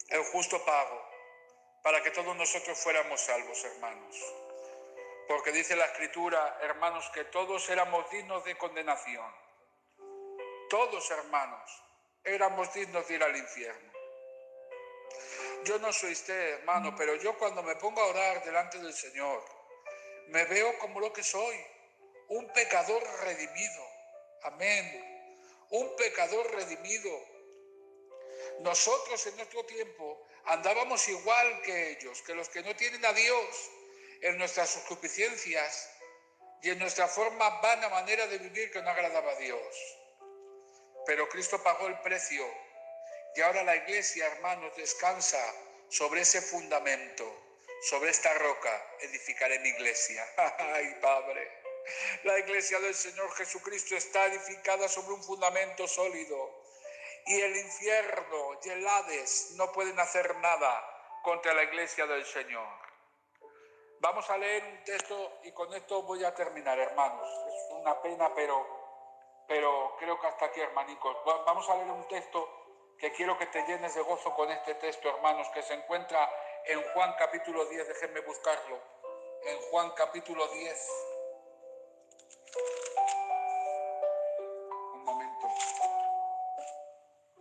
el justo pago para que todos nosotros fuéramos salvos, hermanos. Porque dice la Escritura, hermanos, que todos éramos dignos de condenación. Todos, hermanos, éramos dignos de ir al infierno. Yo no soy usted, hermano, pero yo cuando me pongo a orar delante del Señor, me veo como lo que soy, un pecador redimido. Amén. Un pecador redimido. Nosotros en nuestro tiempo andábamos igual que ellos, que los que no tienen a Dios, en nuestras concupiscencias y en nuestra forma vana manera de vivir que no agradaba a Dios. Pero Cristo pagó el precio y ahora la iglesia, hermanos, descansa sobre ese fundamento, sobre esta roca edificaré mi iglesia. ¡Ay, Padre! La iglesia del Señor Jesucristo está edificada sobre un fundamento sólido. Y el infierno y el Hades no pueden hacer nada contra la iglesia del Señor. Vamos a leer un texto y con esto voy a terminar, hermanos. Es una pena, pero creo que hasta aquí, hermanicos. Vamos a leer un texto que quiero que te llenes de gozo con este texto, hermanos, que se encuentra en Juan capítulo 10. Déjenme buscarlo. En Juan capítulo 10. Un momento.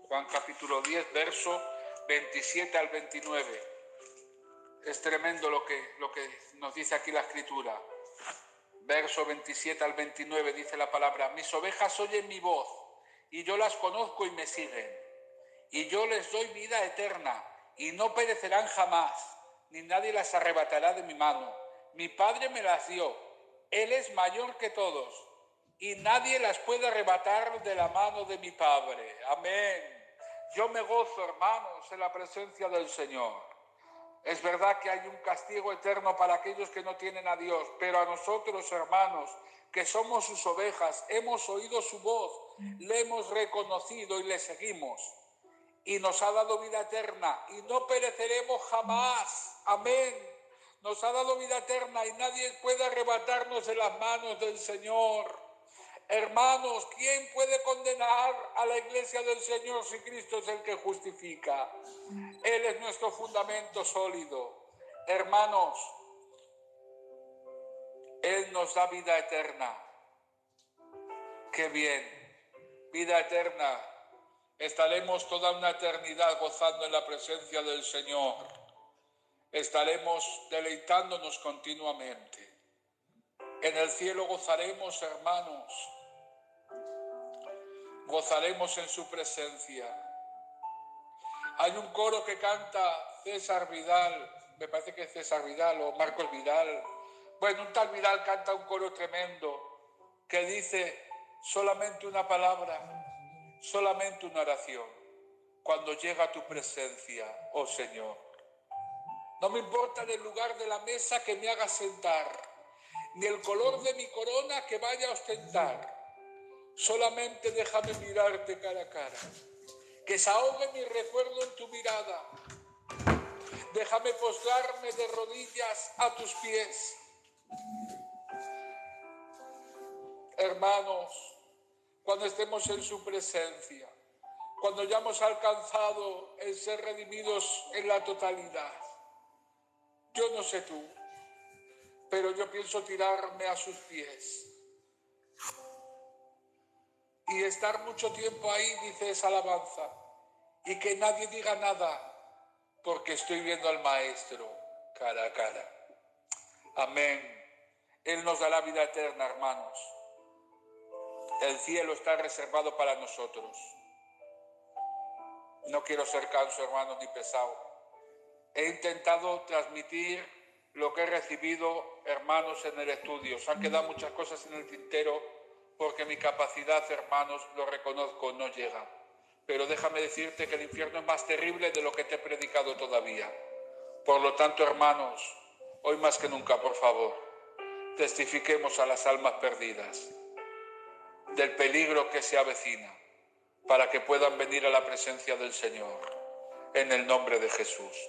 Juan capítulo 10, verso 27 al 29. Es tremendo lo que nos dice aquí la Escritura. Verso 27 al 29 dice la palabra: mis ovejas oyen mi voz, y yo las conozco y me siguen. Y yo les doy vida eterna, y no perecerán jamás, ni nadie las arrebatará de mi mano. Mi Padre me las dio, Él es mayor que todos, y nadie las puede arrebatar de la mano de mi Padre. Amén. Yo me gozo, hermanos, en la presencia del Señor. Es verdad que hay un castigo eterno para aquellos que no tienen a Dios, pero a nosotros, hermanos, que somos sus ovejas, hemos oído su voz, le hemos reconocido y le seguimos. Y nos ha dado vida eterna y no pereceremos jamás. Amén. Nos ha dado vida eterna y nadie puede arrebatarnos de las manos del Señor. Hermanos, ¿quién puede condenar a la iglesia del Señor si Cristo es el que justifica? Él es nuestro fundamento sólido. Hermanos, Él nos da vida eterna. ¡Qué bien! Vida eterna. Estaremos toda una eternidad gozando en la presencia del Señor. Estaremos deleitándonos continuamente. En el cielo gozaremos, hermanos. Gozaremos en su presencia. Hay un coro que canta César Vidal, me parece que es César Vidal o Marcos Vidal. Bueno, un tal Vidal canta un coro tremendo que dice: solamente una palabra, solamente una oración, cuando llega a tu presencia, oh Señor. No me importa el lugar de la mesa que me haga sentar, ni el color de mi corona que vaya a ostentar. Solamente déjame mirarte cara a cara, que se ahogue mi recuerdo en tu mirada. Déjame postrarme de rodillas a tus pies. Hermanos, cuando estemos en su presencia, cuando ya hemos alcanzado el ser redimidos en la totalidad, yo no sé tú, pero yo pienso tirarme a sus pies y estar mucho tiempo ahí, dice esa alabanza, y que nadie diga nada, porque estoy viendo al Maestro cara a cara. Amén. Él nos dará vida eterna, hermanos. El cielo está reservado para nosotros. No quiero ser canso, hermanos, ni pesado. He intentado transmitir lo que he recibido, hermanos, en el estudio. Se han quedado muchas cosas en el tintero porque mi capacidad, hermanos, lo reconozco, no llega. Pero déjame decirte que el infierno es más terrible de lo que te he predicado todavía. Por lo tanto, hermanos, hoy más que nunca, por favor, testifiquemos a las almas perdidas del peligro que se avecina para que puedan venir a la presencia del Señor, en el nombre de Jesús.